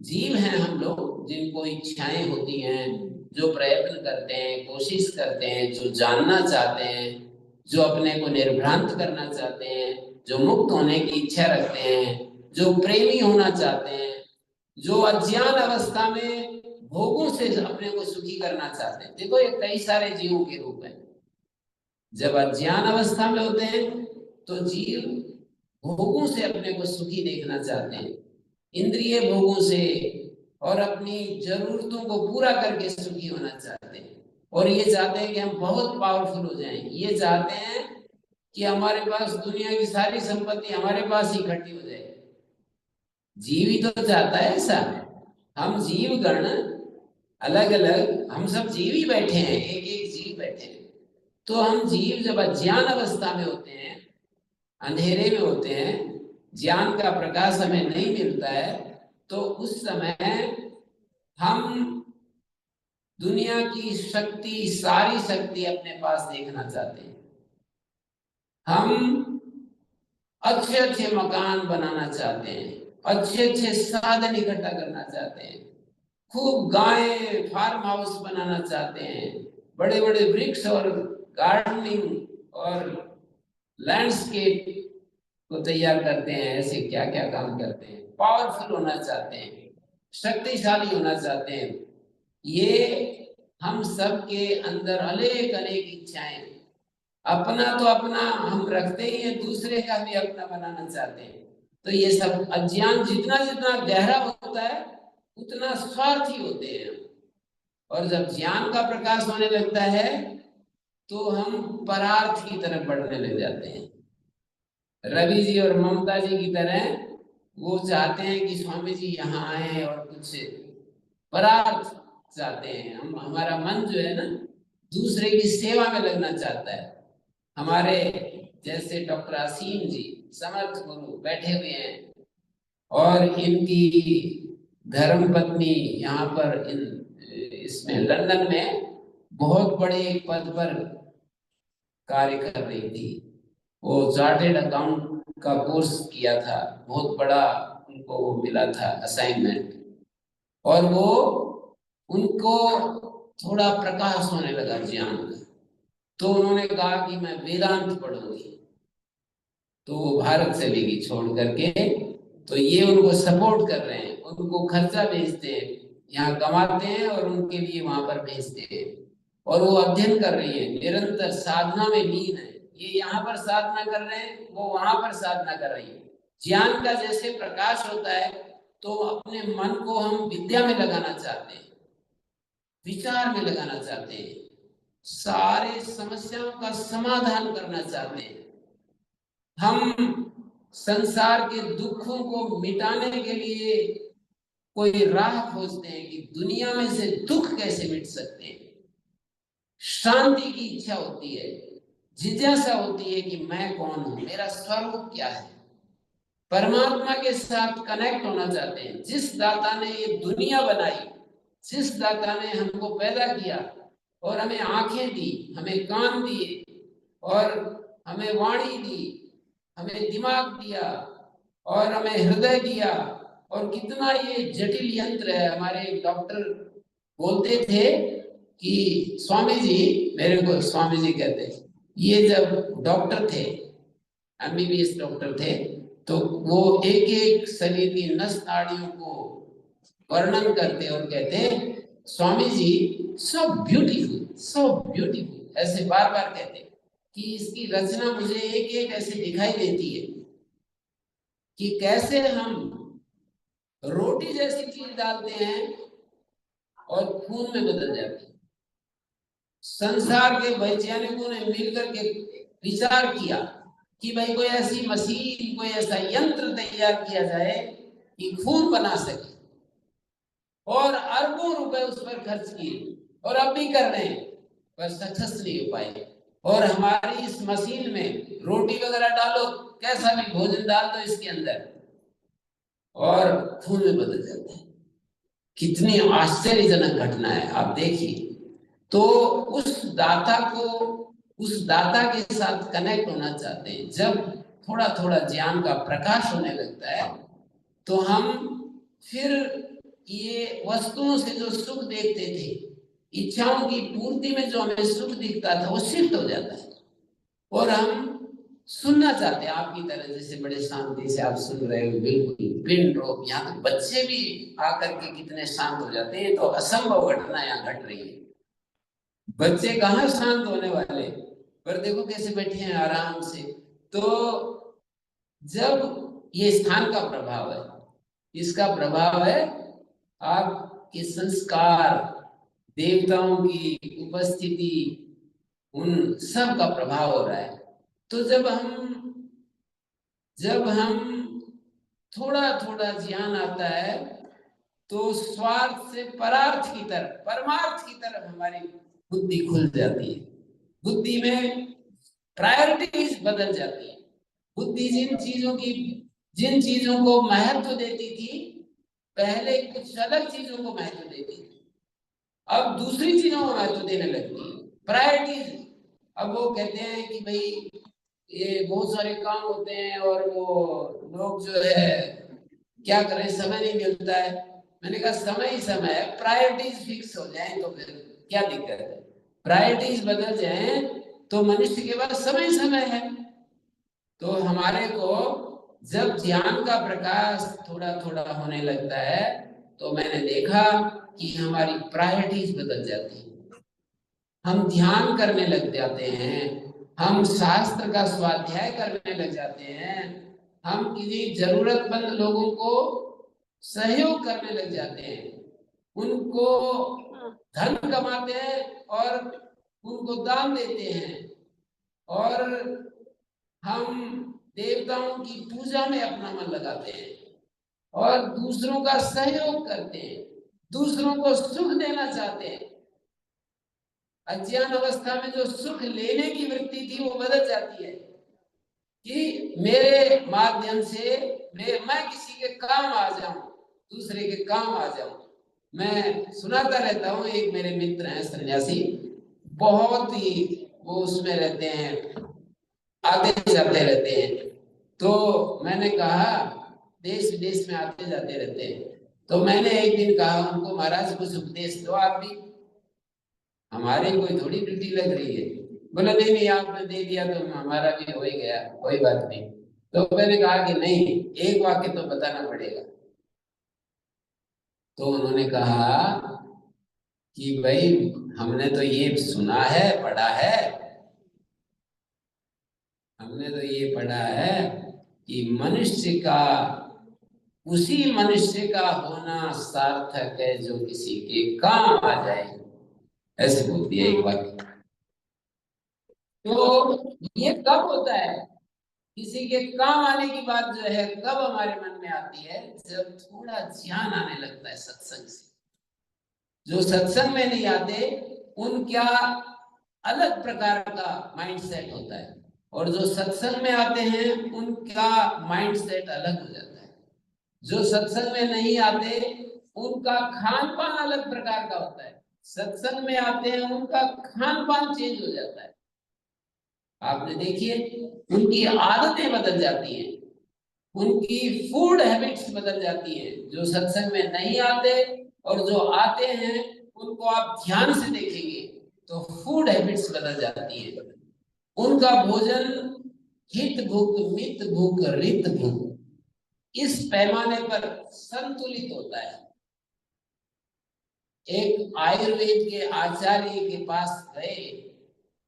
जीव हैं हम लोग, जिनको इच्छाएं होती हैं, जो प्रयत्न करते हैं, कोशिश करते हैं, जो जानना चाहते हैं, जो अपने को निर्भ्रांत करना चाहते हैं, जो मुक्त होने की इच्छा रखते हैं, जो प्रेमी होना चाहते हैं, जो अज्ञान अवस्था में भोगों से अपने को सुखी करना चाहते हैं। देखो ये कई सारे जीवों के रूप हैं। जब अज्ञान अवस्था में होते हैं तो जीव भोगों से अपने को सुखी देखना चाहते हैं, इंद्रिय भोगों से, और अपनी जरूरतों को पूरा करके सुखी होना चाहते हैं। और ये चाहते हैं कि हम बहुत पावरफुल हो जाएं, ये चाहते हैं कि हमारे पास दुनिया की सारी संपत्ति हमारे पास ही इकट्ठी हो जाए। जीव ही तो चाहता है ऐसा। हम जीव गण अलग अलग, हम सब जीव ही बैठे हैं, एक एक जीव बैठे हैं। तो हम जीव जब अज्ञान अवस्था में होते हैं, अंधेरे में होते हैं, ज्ञान का प्रकाश हमें नहीं मिलता है, तो उस समय हम दुनिया की शक्ति, सारी शक्ति अपने पास देखना चाहते हैं। हम अच्छे अच्छे मकान बनाना चाहते हैं, अच्छे अच्छे साधन इकट्ठा करना चाहते हैं, खूब गाय फार्म हाउस बनाना चाहते हैं, बड़े बड़े वृक्ष और गार्डनिंग और लैंडस्केप को तैयार करते हैं। ऐसे क्या क्या काम करते हैं, पावरफुल होना चाहते हैं, शक्तिशाली होना चाहते हैं। ये हम सबके अंदर अनेक अनेक इच्छाएं, अपना तो अपना हम रखते ही हैं, दूसरे का भी अपना बनाना चाहते हैं। तो ये सब अज्ञान जितना जितना गहरा होता है उतना स्वार्थी होते हैं। और जब ज्ञान का प्रकाश होने लगता है तो हम परार्थ की तरफ बढ़ने लग जाते हैं। रवि जी और ममता जी की तरह वो चाहते हैं कि स्वामी जी यहाँ आए और कुछ परार्थ चाहते हैं। हम हमारा मन जो है ना दूसरे की सेवा में लगना चाहता है। हमारे जैसे डॉक्टर असीम जी समर्थ गुरु बैठे हुए हैं और इनकी धर्म पत्नी यहाँ पर इसमें लंदन में बहुत बड़े एक पद पर कार्य कर रही थी। वो चार्टेड अकाउंट का कोर्स किया था, बहुत बड़ा उनको वो मिला था असाइनमेंट। और वो उनको थोड़ा प्रकाश होने लगा ज्ञान का, तो उन्होंने कहा कि मैं वेदांत पढ़ूंगी। तो वो भारत चलेगी छोड़ करके। तो ये उनको सपोर्ट कर रहे हैं, उनको खर्चा भेजते हैं, यहाँ कमाते हैं और उनके लिए वहां पर भेजते हैं। और वो अध्ययन कर रही है, निरंतर साधना में लीन है। ये यहाँ पर साधना कर रहे हैं, वो वहां पर साधना कर रही है। ज्ञान का जैसे प्रकाश होता है तो अपने मन को हम विद्या में लगाना चाहते हैं, विचार में लगाना चाहते हैं, सारे समस्याओं का समाधान करना चाहते हैं। हम संसार के दुखों को मिटाने के लिए कोई राह खोजते हैं कि दुनिया में से दुख कैसे मिट सकते हैं। शांति की इच्छा होती है, जिज्ञासा होती है कि मैं कौन हूं, मेरा स्वरूप क्या है। परमात्मा के साथ कनेक्ट होना चाहते हैं। जिस दाता ने ये दुनिया बनाई, जिस दाता ने हमको पैदा किया और हमें आंखें दी, हमें कान दिए और हमें वाणी दी, हमें दिमाग दिया और हमें हृदय दिया, और कितना ये जटिल यंत्र है। हमारे एक डॉक्टर बोलते थे कि स्वामी जी, मेरे को स्वामी जी कहते, ये जब डॉक्टर थे, एमबीबीएस डॉक्टर थे, तो वो एक एक शरीर की नस नाड़ियों को वर्णन करते और कहते Swami ji so beautiful, so beautiful, ऐसे बार बार कहते कि इसकी रचना मुझे एक एक ऐसे दिखाई देती है कि कैसे हम रोटी जैसी चीज डालते हैं और खून में बदल जाती है। संसार के वैज्ञानिकों ने मिलकर के विचार किया कि भाई कोई ऐसी मशीन, कोई ऐसा यंत्र तैयार किया जाए कि खून बना सके, और अरबों रुपए उस पर खर्च किए और अब भी कर रहे हैं, पर सक्सेस नहीं हो पाए। और हमारी इस मशीन में रोटी वगैरह डालो, कैसा भी भोजन डाल दो इसके अंदर, और खून में बदल जाता है। कितनी आश्चर्यजनक घटना है, आप देखिए। तो उस दाता के साथ कनेक्ट होना चाहते हैं। जब थोड़ा थोड़ा ज्ञान का प्रकाश होने लगता है तो हम फिर ये वस्तुओं से जो सुख देखते थे, इच्छाओं की पूर्ति में जो हमें सुख दिखता था, वो शिफ्ट हो जाता है और हम सुनना चाहते हैं आपकी तरह, जैसे बड़े शांति से आप सुन रहे हो, बिल्कुल पिन ड्रॉप। यहाँ तो बच्चे भी आकर के कितने शांत हो जाते हैं। तो असंभव घटना यहाँ घट रही है। बच्चे कहाँ शांत होने वाले, पर देखो कैसे बैठे हैं आराम से। तो जब ये स्थान का प्रभाव है, इसका प्रभाव है आपके संस्कार, देवताओं की उपस्थिति, उन सब का प्रभाव हो रहा है। तो जब हम थोड़ा थोड़ा ज्ञान आता है तो स्वार्थ से परार्थ की तरफ, परमार्थ की तरफ हमारी बुद्धि खुल जाती है। बुद्धि में प्रायोरिटीज बदल जाती है। बुद्धि जिन चीजों को महत्व देती थी पहले, कुछ अलग चीजों को महत्व देती थी, अब दूसरी चीजों को महत्व देने लगती है। प्रायोरिटीज। अब वो कहते हैं कि भाई ये बहुत सारे काम होते हैं और वो लोग जो है क्या करें, समय नहीं मिलता है। मैंने कहा समय ही समय है, प्रायोरिटीज फिक्स हो जाए तो फिर क्या दिक्कत है। प्रायोरिटीज बदल जाए तो मनुष्य के पास समय समय है। तो हमारे को जब ज्ञान का प्रकाश थोड़ा थोड़ा होने लगता है तो मैंने देखा कि हमारी प्रायोरिटीज बदल जाती है। हम ध्यान करने लग जाते हैं, हम शास्त्र का स्वाध्याय करने लग जाते हैं, हम किसी जरूरतमंद लोगों को सहयोग करने लग जाते हैं, उनको धन कमाते हैं और उनको दान देते हैं, और हम देवताओं की पूजा में अपना मन लगाते हैं और दूसरों का सहयोग करते हैं, दूसरों को सुख देना चाहते हैं। अज्ञान अवस्था में जो सुख लेने की वृत्ति थी वो बदल जाती है कि मेरे माध्यम से मैं किसी के काम आ जाऊं, दूसरे के काम आ जाऊं। मैं सुनाता रहता हूँ, एक मेरे मित्र हैं सन्यासी, बहुत ही वो उसमें रहते हैं, आते जाते रहते हैं। तो मैंने कहा देश विदेश में आते जाते रहते हैं, तो मैंने एक दिन कहा उनको, महाराज कुछ उपदेश दो, आप भी, हमारी कोई थोड़ी ड्यूटी लग रही है। बोला नहीं नहीं, आपने दे दिया तो हमारा भी हो ही गया, कोई बात नहीं। तो मैंने कहा कि नहीं, एक वाक्य तो बताना पड़ेगा। तो उन्होंने कहा कि भाई हमने तो ये सुना है, पढ़ा है, हमने तो ये पढ़ा है कि मनुष्य का, उसी मनुष्य का होना सार्थक है जो किसी के काम आ जाए। ऐसे बोल दिया एक वाक्य। तो ये कब होता है, किसी के काम आने की बात जो है कब हमारे मन में आती है, जब थोड़ा ज्ञान आने लगता है सत्संग से। जो सत्संग में नहीं आते उनका अलग प्रकार का माइंड सेट होता है, और जो सत्संग में आते हैं उनका माइंड सेट अलग हो जाता है। जो सत्संग में नहीं आते उनका खान पान अलग प्रकार का होता है, सत्संग में आते हैं उनका खान पान चेंज हो जाता है। आपने देखिए उनकी आदतें बदल जाती हैं, उनकी फूड हैबिट्स बदल जाती हैं। जो सत्संग में नहीं आते और जो आते हैं उनको आप ध्यान से देखेंगे तो फूड हैबिट्स बदल जाती है। उनका भोजन हित भूख, मित भूख, रित भूख, इस पैमाने पर संतुलित होता है। एक आयुर्वेद के आचार्य के पास गए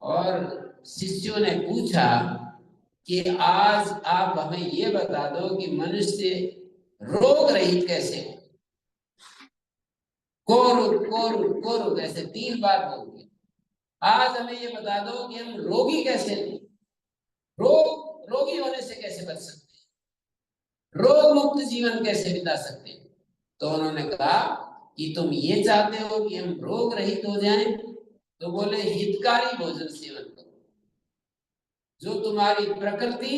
और शिष्यों ने पूछा कि आज आप हमें ये बता दो कि मनुष्य रोग रहित कैसे हो। कोरु कोरु कोरु कैसे 3 बार बोल दिया। आज हमें ये बता दो कि हम रोगी कैसे नहीं, रोगी होने से कैसे बच सकते हैं, रोग मुक्त जीवन कैसे बिता सकते हैं। तो उन्होंने कहा कि तुम ये चाहते हो कि हम रोग रहित हो जाएं, तो बोले हितकारी भोजन सेवन करो। जो तुम्हारी प्रकृति,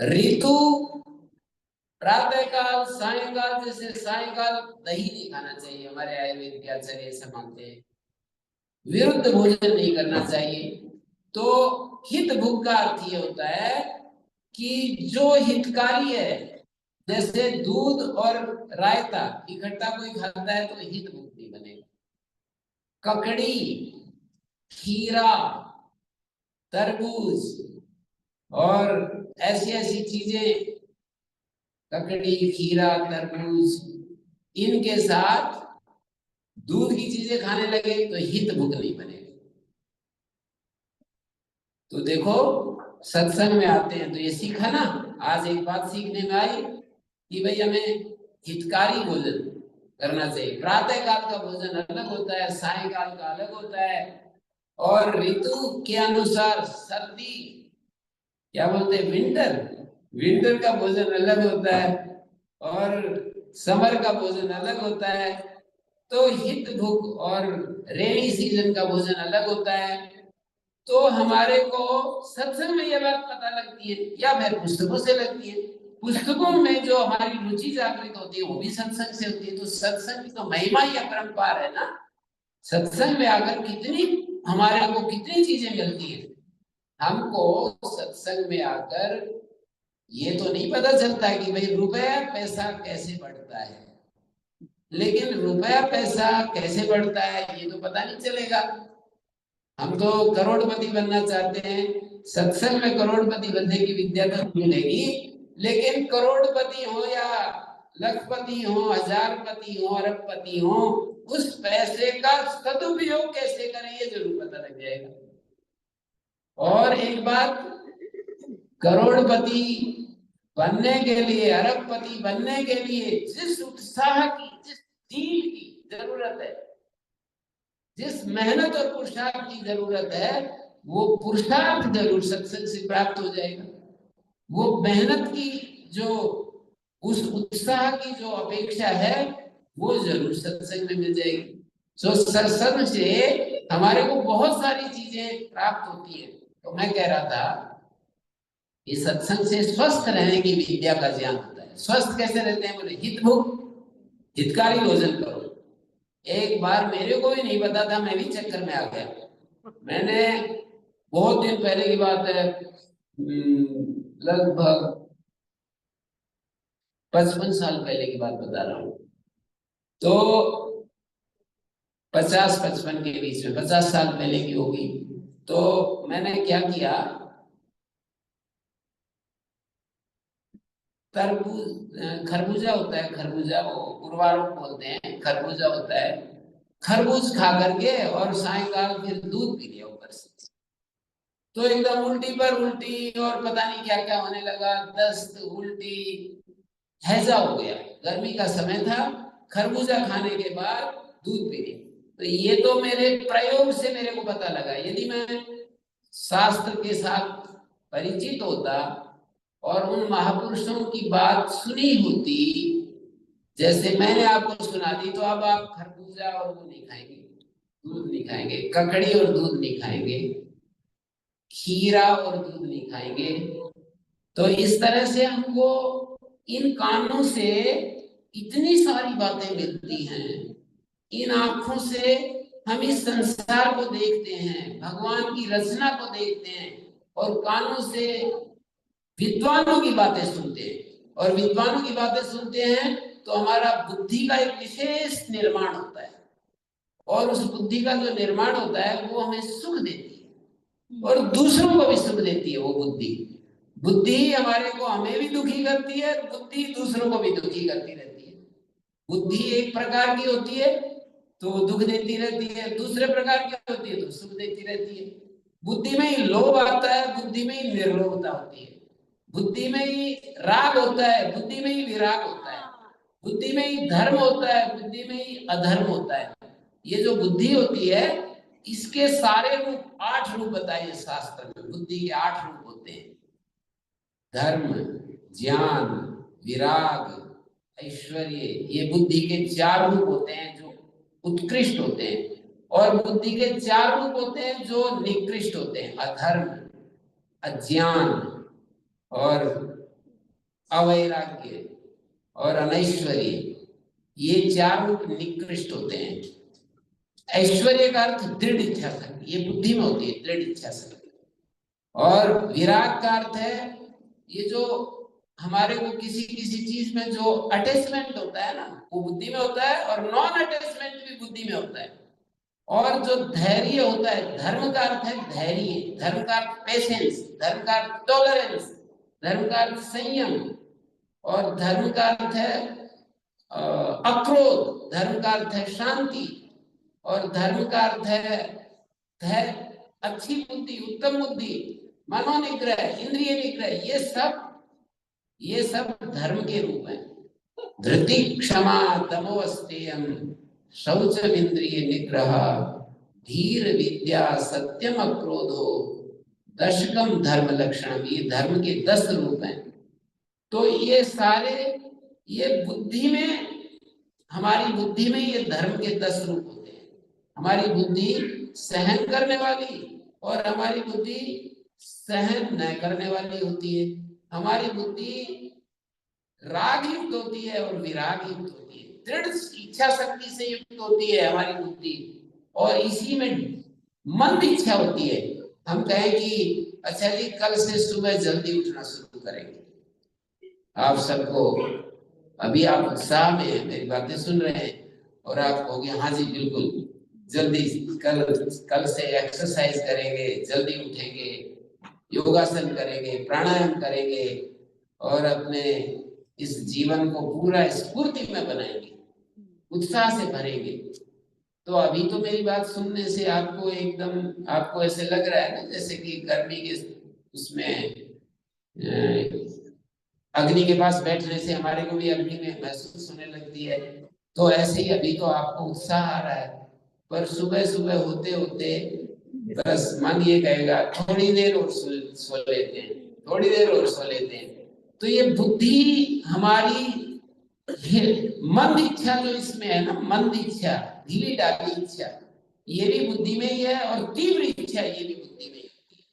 ऋतु, प्रातः काल, सायंकाल, जैसे सायंकाल दही नहीं खाना चाहिए, हमारे आयुर्वेद के आचार्य ऐसा मानते हैं, विरुद्ध भोजन नहीं करना चाहिए। तो हित भूख का अर्थ ये होता है कि जो हितकारी है, जैसे दूध और रायता इकट्ठा कोई खाता है तो हित भूख नहीं बनेगा। ककड़ी, खीरा, तरबूज और ऐसी ऐसी चीजें, ककड़ी, खीरा, तरबूज, इनके साथ दूध की चीजें खाने लगे तो हित भूख नहीं बनेगी। तो देखो सत्संग में आते हैं तो ये सीखा ना, आज एक बात सीखने में आई कि भाई हमें हितकारी भोजन करना चाहिए। प्रातः काल का भोजन अलग होता है, सायंकाल का अलग होता है, और ऋतु के अनुसार सर्दी, क्या बोलते हैं, विंटर का भोजन अलग होता है और समर का भोजन अलग होता है। तो हित भूख और रेनी सीजन का भोजन अलग होता है। तो हमारे को सत्संग में यह बात पता लगती है या फिर पुस्तकों से लगती है। पुस्तकों में जो हमारी रुचि जागृत होती है वो भी सत्संग से होती है। तो सत्संग की तो महिमा या परंपरा है ना। सत्संग में आकर कितनी हमारे को कितनी चीजें मिलती है। हमको सत्संग में आकर ये तो नहीं पता चलता है कि भाई रुपया पैसा कैसे बढ़ता है, लेकिन रुपया पैसा कैसे बढ़ता है ये तो पता नहीं चलेगा। हम तो करोड़पति बनना चाहते हैं, सत्संग में करोड़पति बनने की विद्या तो मिलेगी, लेकिन करोड़पति हो या लखपति हो, हजारपति हो, अरबपति हो, उस पैसे का सदुपयोग कैसे करें ये जरूर पता लग जाएगा। और एक बात, करोड़पति बनने के लिए, अरबपति बनने के लिए जिस उत्साह की, जिस जील की जरूरत है, जिस मेहनत और पुरुषार्थ की जरूरत है, वो पुरुषार्थ जरूर सत्संग से प्राप्त हो जाएगा। वो मेहनत की जो, उस उत्साह की जो अपेक्षा है, वो जरूर सत्संग में मिल जाएगी। तो सत्संग से हमारे को बहुत सारी चीजें प्राप्त होती है। तो मैं कह रहा था कि सत्संग से स्वस्थ रहने की विद्या का ज्ञान होता है। स्वस्थ कैसे रहते हैं? बोले हितभुक, हितकारी भोजन करो। एक बार मेरे को भी नहीं पता था, मैं भी चक्कर में आ गया। मैंने बहुत दिन पहले की बात है, लगभग 55 साल पहले की बात बता रहा हूँ। तो 50-55 के बीच में, 50 साल पहले की होगी। तो मैंने क्या किया, तरबूज, खरबूजा होता है, खरबूजा वो उर्वारुक बोलते हैं, खरबूजा होता है, खरबूज खा करके और सायंकाल फिर दूध पी लिया ऊपर से। तो एकदम उल्टी पर उल्टी और पता नहीं क्या क्या होने लगा, दस्त, उल्टी, हैजा हो गया। गर्मी का समय था, खरबूजा खाने के बाद दूध पी लिया। तो ये तो मेरे प्रयोग से मेरे को पता लगा। यदि मैं शास्त्र के साथ परिचित होता और उन महापुरुषों की बात सुनी होती, जैसे मैंने आपको सुना दी, तो अब आप खरबूजा और वो नहीं खाएंगे, दूध नहीं खाएंगे, ककड़ी और दूध नहीं खाएंगे, खीरा और दूध नहीं खाएंगे। तो इस तरह से हमको इन कानों से इतनी सारी बातें मिलती हैं, इन आंखों से हम इस संसार को देखते हैं, भगवान की रचना को देखते हैं, और कानों से विद्वानों की बातें सुनते हैं। और विद्वानों की बातें सुनते हैं तो हमारा बुद्धि का एक विशेष निर्माण होता है, और उस बुद्धि का जो निर्माण होता है वो हमें सुख देती है और दूसरों को भी सुख देती है। वो बुद्धि, बुद्धि हमारे को, हमें भी दुखी करती है, बुद्धि दूसरों को भी दुखी करती रहती है। बुद्धि एक प्रकार की होती है तो दुख देती रहती है, दूसरे प्रकार की होती है तो सुख देती रहती है। बुद्धि में ही लोभ आता है, बुद्धि में ही निर्लोभता होती है, बुद्धि में ही राग होता है, बुद्धि में ही विराग होता है, बुद्धि में ही धर्म होता है, बुद्धि में ही अधर्म होता है। ये जो बुद्धि होती है, इसके सारे रूप, 8 रूप बताए शास्त्र में। बुद्धि के 8 रूप होते हैं, धर्म, ज्ञान, विराग, ऐश्वर्य। ये बुद्धि के 4 रूप होते हैं जो उत्कृष्ट होते हैं, और बुद्धि के 4 रूप होते हैं जो निकृष्ट होते हैं, अधर्म, अज्ञान और अवैराग्य और अनैश्वर्य। ये 4 रूप निकृष्ट होते हैं। ऐश्वर्य का अर्थ दृढ़ इच्छा शक्ति, ये बुद्धि में होती है, दृढ़ इच्छा शक्ति। और विराग का अर्थ है ये जो हमारे को किसी किसी चीज में जो अटैचमेंट होता है ना, वो बुद्धि में होता है, और नॉन अटैचमेंट भी बुद्धि में होता है। और जो धैर्य होता है, धर्म का अर्थ है धैर्य, धर्म का अर्थ पेशेंस, धर्म का अर्थ टॉलरेंस, धर्म का अर्थ संयम, और धर्म का अर्थ है अक्रोध, धर्म का अर्थ है शांति, और धर्म का अर्थ है धैर्य, अच्छी बुद्धि, उत्तम बुद्धि, मनोनिग्रह, इंद्रिय निग्रह। ये सब धर्म के रूप हैं। धृति, क्षमा, तमोस्तेयम, शौचम, इंद्रिय निग्रह, धीर, विद्या, सत्यम, अक्रोधो, दशकम धर्म लक्षण। ये धर्म के 10 रूप हैं। तो ये सारे, ये बुद्धि में, हमारी बुद्धि में ये धर्म के 10 रूप होते हैं। हमारी बुद्धि सहन करने वाली और हमारी बुद्धि सहन न करने वाली होती है। हमारी बुद्धि राग युक्त होती है और विराग युक्त होती है, दृढ़ इच्छा शक्ति से युक्त होती है हमारी बुद्धि, और इसी में मंद इच्छा होती है। हम कहें कि अच्छा जी कल से सुबह जल्दी उठना शुरू करेंगे। आप सबको अभी आप उत्साह में हैं, मेरी बातें सुन रहे हैं, और आप कहोगे हाँ जी बिल्कुल, जल्दी कल से एक्सरसाइज करेंगे, जल्दी उठेंगे, योगासन करेंगे, प्राणायाम करेंगे, और अपने इस जीवन को पूरा स्फूर्ति में बनाएंगे, उत्साह से भरेंगे। तो अभी तो मेरी बात सुनने से आपको एकदम, आपको ऐसे लग रहा है ना जैसे कि गर्मी के उसमें अग्नि के पास बैठने से हमारे को भी अग्नि में महसूस होने लगती है। तो ऐसे ही अभी तो आपको उत्साह आ रहा है, पर सुबह सुबह होते होते बस मन ये कहेगा थोड़ी देर और सो लेते हैं, थोड़ी देर और सो लेते हैं। तो ये बुद्धि हमारी मंद इच्छा जो इसमें है ना, मंद इच्छा, ढीली ढाली इच्छा, ये भी बुद्धि में ही है, और तीव्र इच्छा ये भी बुद्धि में ही होती है।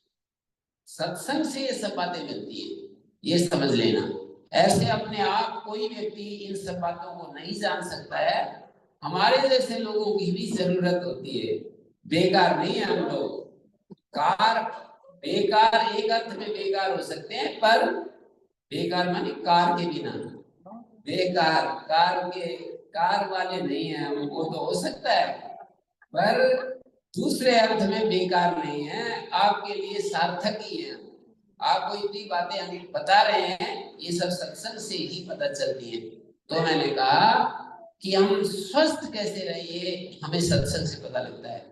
सत्संग से ये सब बातें मिलती है, ये समझ लेना। ऐसे अपने आप कोई व्यक्ति इन सब बातों को नहीं जान सकता है। हमारे जैसे लोगों की भी जरूरत होती है, बेकार नहीं है हम लोग। कार बेकार एक अर्थ में बेकार हो सकते हैं, पर बेकार माने कार के बिना, बेकार कार वाले नहीं है हम, वो तो हो सकता है, पर दूसरे अर्थ में बेकार नहीं है, आपके लिए सार्थक ही है। आपको इतनी बातें हम बता रहे हैं, ये सब सत्संग से ही पता चलती है। तो मैंने कहा कि हम स्वस्थ कैसे रहिए, हमें सत्संग से पता लगता है।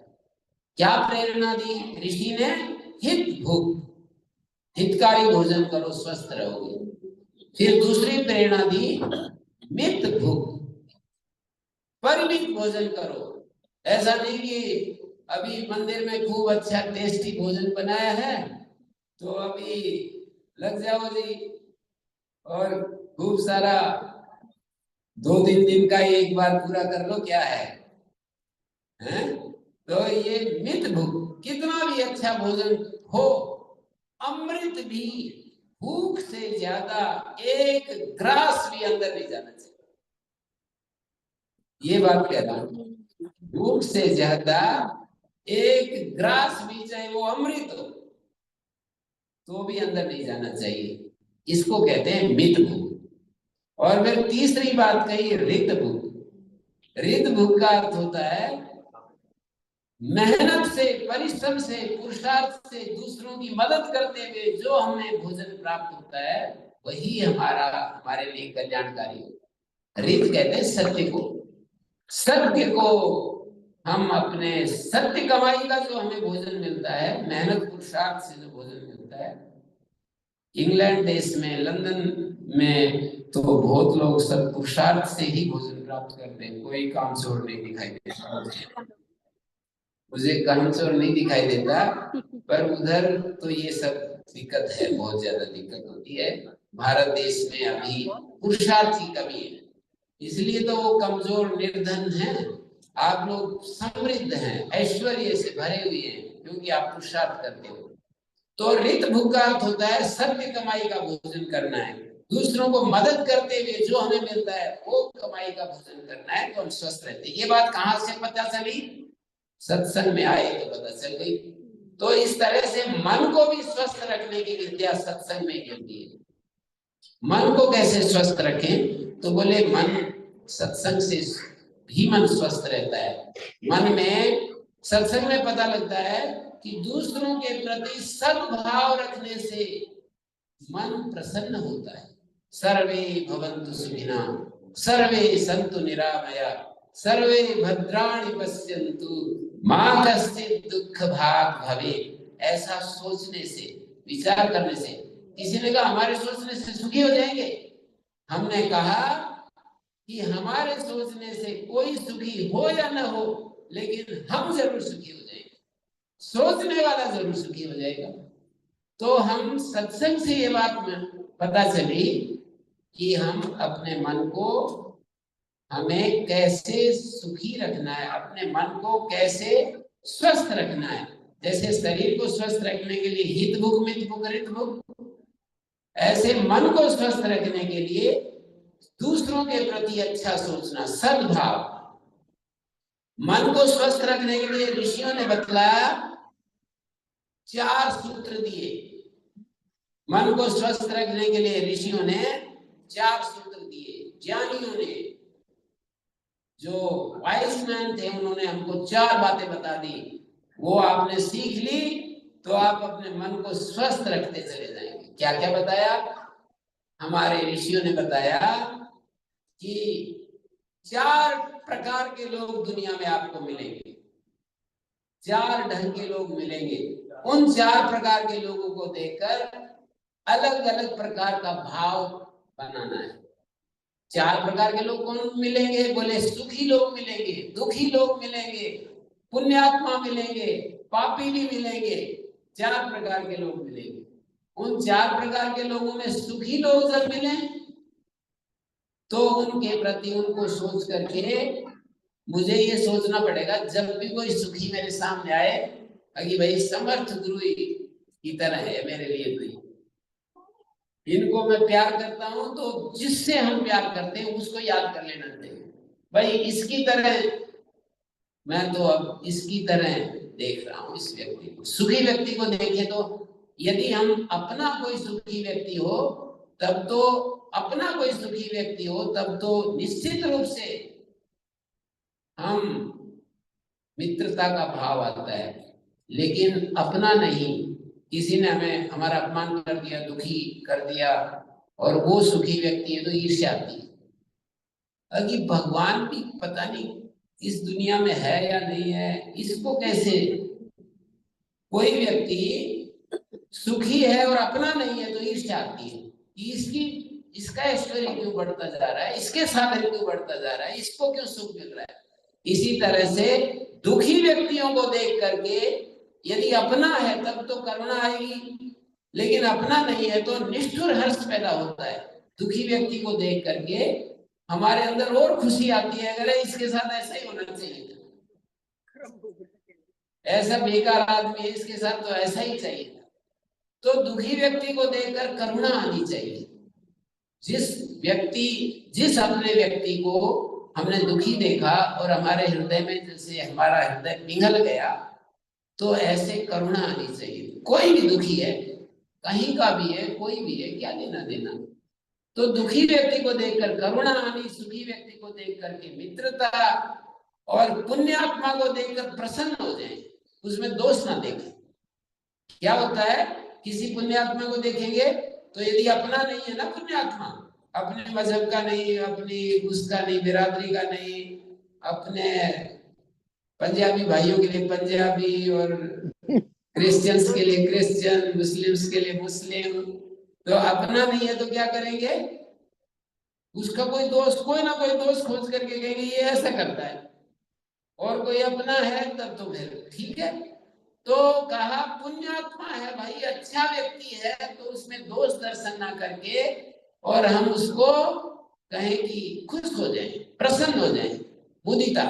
क्या प्रेरणा दी ऋषि ने? हित भुक, हितकारी भोजन करो स्वस्थ रहोगे। फिर दूसरी प्रेरणा दी मित भुक, परिमित भोजन करो। ऐसा नहीं कि अभी मंदिर में खूब अच्छा टेस्टी भोजन बनाया है तो अभी लग जाओ जी और खूब सारा 2-3 दिन का एक बार पूरा कर लो, क्या है, हैं? तो ये मित भूख, कितना भी अच्छा भोजन हो, अमृत भी भूख से ज्यादा एक ग्रास भी अंदर नहीं जाना चाहिए। ये बात कह रहा हूं, भूख से ज्यादा एक ग्रास भी, चाहे वो अमृत हो, तो भी अंदर नहीं जाना चाहिए। इसको कहते हैं मित भूख। और फिर तीसरी बात कही रित भूख। रित भूख का अर्थ होता है मेहनत से, परिश्रम से, पुरुषार्थ से, दूसरों की मदद करते हुए जो हमें भोजन प्राप्त होता है, वही हमारे लिए कल्याणकारी हो। रित कहते हैं सत्य को। सत्य को हम अपने सत्य कमाई का जो हमें भोजन मिलता है, मेहनत पुरुषार्थ से जो भोजन मिलता है, इंग्लैंड देश में, लंदन में तो बहुत लोग सब पुरुषार्थ से ही भोजन प्राप्त करते हैं, कोई कामचोर नहीं दिखाई देता। मुझे कामचोर नहीं दिखाई देता, पर उधर तो ये सब दिक्कत है, बहुत ज्यादा दिक्कत होती है। भारत देश में अभी पुरुषार्थ की कमी है, इसलिए तो वो कमजोर निर्धन हैं। आप लोग समृद्ध हैं, ऐश्वर्य से भरे हुए हैं, क्योंकि आप पुरुषार्थ करते हो। तो रित भूख का अर्थ होता है सत्य कमाई का भोजन करना है, दूसरों को मदद करते हुए जो हमें मिलता है वो कमाई का भोजन करना है, तो हम स्वस्थ रहते हैं। ये बात कहाँ से पता चली? सत्संग में आए तो पता चल गई। तो इस तरह से मन को भी स्वस्थ रखने की विद्या सत्संग में मिलती है। मन को कैसे स्वस्थ रखें? तो बोले मन सत्संग से भी मन स्वस्थ रहता है। मन में, सत्संग में पता लगता है कि दूसरों के प्रति सद्भाव रखने से मन प्रसन्न होता है। सर्वे भवन्तु सुखिनः, सर्वे सन्तु निरामया, सर्वे भद्राणि पश्यन्तु, मा कश्चित् दुःख भाग् भवेत्। ऐसा सोचने से, विचार करने से, किसी ने कहा हमारे सोचने से सुखी हो जाएंगे, हमने कहा कि हमारे सोचने से कोई सुखी हो या न हो, लेकिन हम जरूर सुखी हो जाएंगे, सोचने वाला जरूर सुखी हो जाएगा। तो हम सत्संग से ये बात में पता चली कि हम अपने मन को, हमें कैसे सुखी रखना है, अपने मन को कैसे स्वस्थ रखना है। जैसे शरीर को स्वस्थ रखने के लिए हित भुक, मित भुक, रित भुक, ऐसे मन को स्वस्थ रखने के लिए दूसरों के प्रति अच्छा सोचना, सद्भाव। मन को स्वस्थ रखने के लिए ऋषियों ने बतलाया, 4 सूत्र दिए। मन को स्वस्थ रखने के लिए ऋषियों ने 4 सूत्र दिए। ज्ञानियों ने, जो वाइज मैन थे, उन्होंने हमको 4 बातें बता दी। वो आपने सीख ली तो आप अपने मन को स्वस्थ रखते चले जाएंगे। क्या क्या बताया? हमारे ऋषियों ने बताया कि 4 प्रकार के लोग दुनिया में आपको मिलेंगे, 4 ढंग के लोग मिलेंगे। उन 4 प्रकार के लोगों को देखकर अलग अलग प्रकार का भाव बनाना है। 4 प्रकार के लोग कौन मिलेंगे? बोले सुखी लोग मिलेंगे, दुखी लोग मिलेंगे, पुण्यात्मा मिलेंगे, पापी भी मिलेंगे। 4 प्रकार के लोग मिलेंगे। उन 4 प्रकार के लोगों में सुखी लोग जब मिले तो उनके प्रति उनको सोच करके मुझे ये सोचना पड़ेगा, जब भी कोई सुखी मेरे सामने आए कि भाई समर्थ गुरु की तरह है मेरे लिए, तो इनको मैं प्यार करता हूं, तो जिससे हम प्यार करते हैं उसको याद कर लेना चाहिए। भाई इसकी तरह मैं तो अब इसकी तरह देख रहा हूं इस व्यक्ति को। सुखी व्यक्ति को देखे तो यदि हम अपना कोई सुखी व्यक्ति हो तब तो अपना कोई सुखी व्यक्ति हो तब तो निश्चित रूप से हम मित्रता का भाव आता है। लेकिन अपना नहीं, किसी ने हमें हमारा अपमान कर दिया, दुखी कर दिया और वो सुखी व्यक्ति है तो ईर्ष्या आती है। अभी भगवान भी पता नहीं इस दुनिया में है या नहीं है, इसको कैसे कोई व्यक्ति सुखी है और अपना नहीं है तो ईर्ष्या आती है कि इसका ऐश्वर्य क्यों बढ़ता जा रहा है, इसके साधन क्यों बढ़ता जा रहा है, इसको क्यों सुख मिल रहा है। इसी तरह से दुखी व्यक्तियों को देख करके यदि अपना है तब तो करुणा आएगी, लेकिन अपना नहीं है तो निष्ठुर हर्ष पैदा होता है। दुखी व्यक्ति को देख करके हमारे अंदर और खुशी आती है, अगर इसके साथ ऐसा ही होना चाहिए, ऐसा बेकार आदमी है इसके साथ तो ऐसा ही चाहिए। तो दुखी व्यक्ति को देखकर करुणा आनी चाहिए। जिस अपने व्यक्ति को हमने दुखी देखा और हमारे हृदय में जैसे हमारा हृदय पिघल गया, तो ऐसे करुणा आनी चाहिए। कोई भी दुखी है, कहीं का भी है, कोई भी है, क्या लेना देना। तो दुखी व्यक्ति को देखकर करुणा आनी, सुखी व्यक्ति को देख करके मित्रता, और पुण्यात्मा को देखकर प्रसन्न हो जाए, उसमें दोष ना देखें। क्या होता है, किसी पुण्यात्मा को देखेंगे तो यदि अपना नहीं है ना पुण्यात्मा, अपने मजहब का नहीं, अपनी उसका नहीं, बिरादरी का नहीं, अपने पंजाबी भाइयों के लिए पंजाबी और क्रिश्चियंस के लिए क्रिश्चियन, मुस्लिम्स के लिए मुस्लिम, तो अपना नहीं है तो क्या करेंगे, उसका कोई ना कोई दोस्त खोज करके कहेंगे ये ऐसा करता है। और कोई अपना है तब तो फिर ठीक है। तो कहा पुण्यात्मा है भाई, अच्छा व्यक्ति है, तो उसमें दोष दर्शन ना करके और हम उसको कहें कि खुश हो जाए, प्रसन्न हो जाए, मुदिता।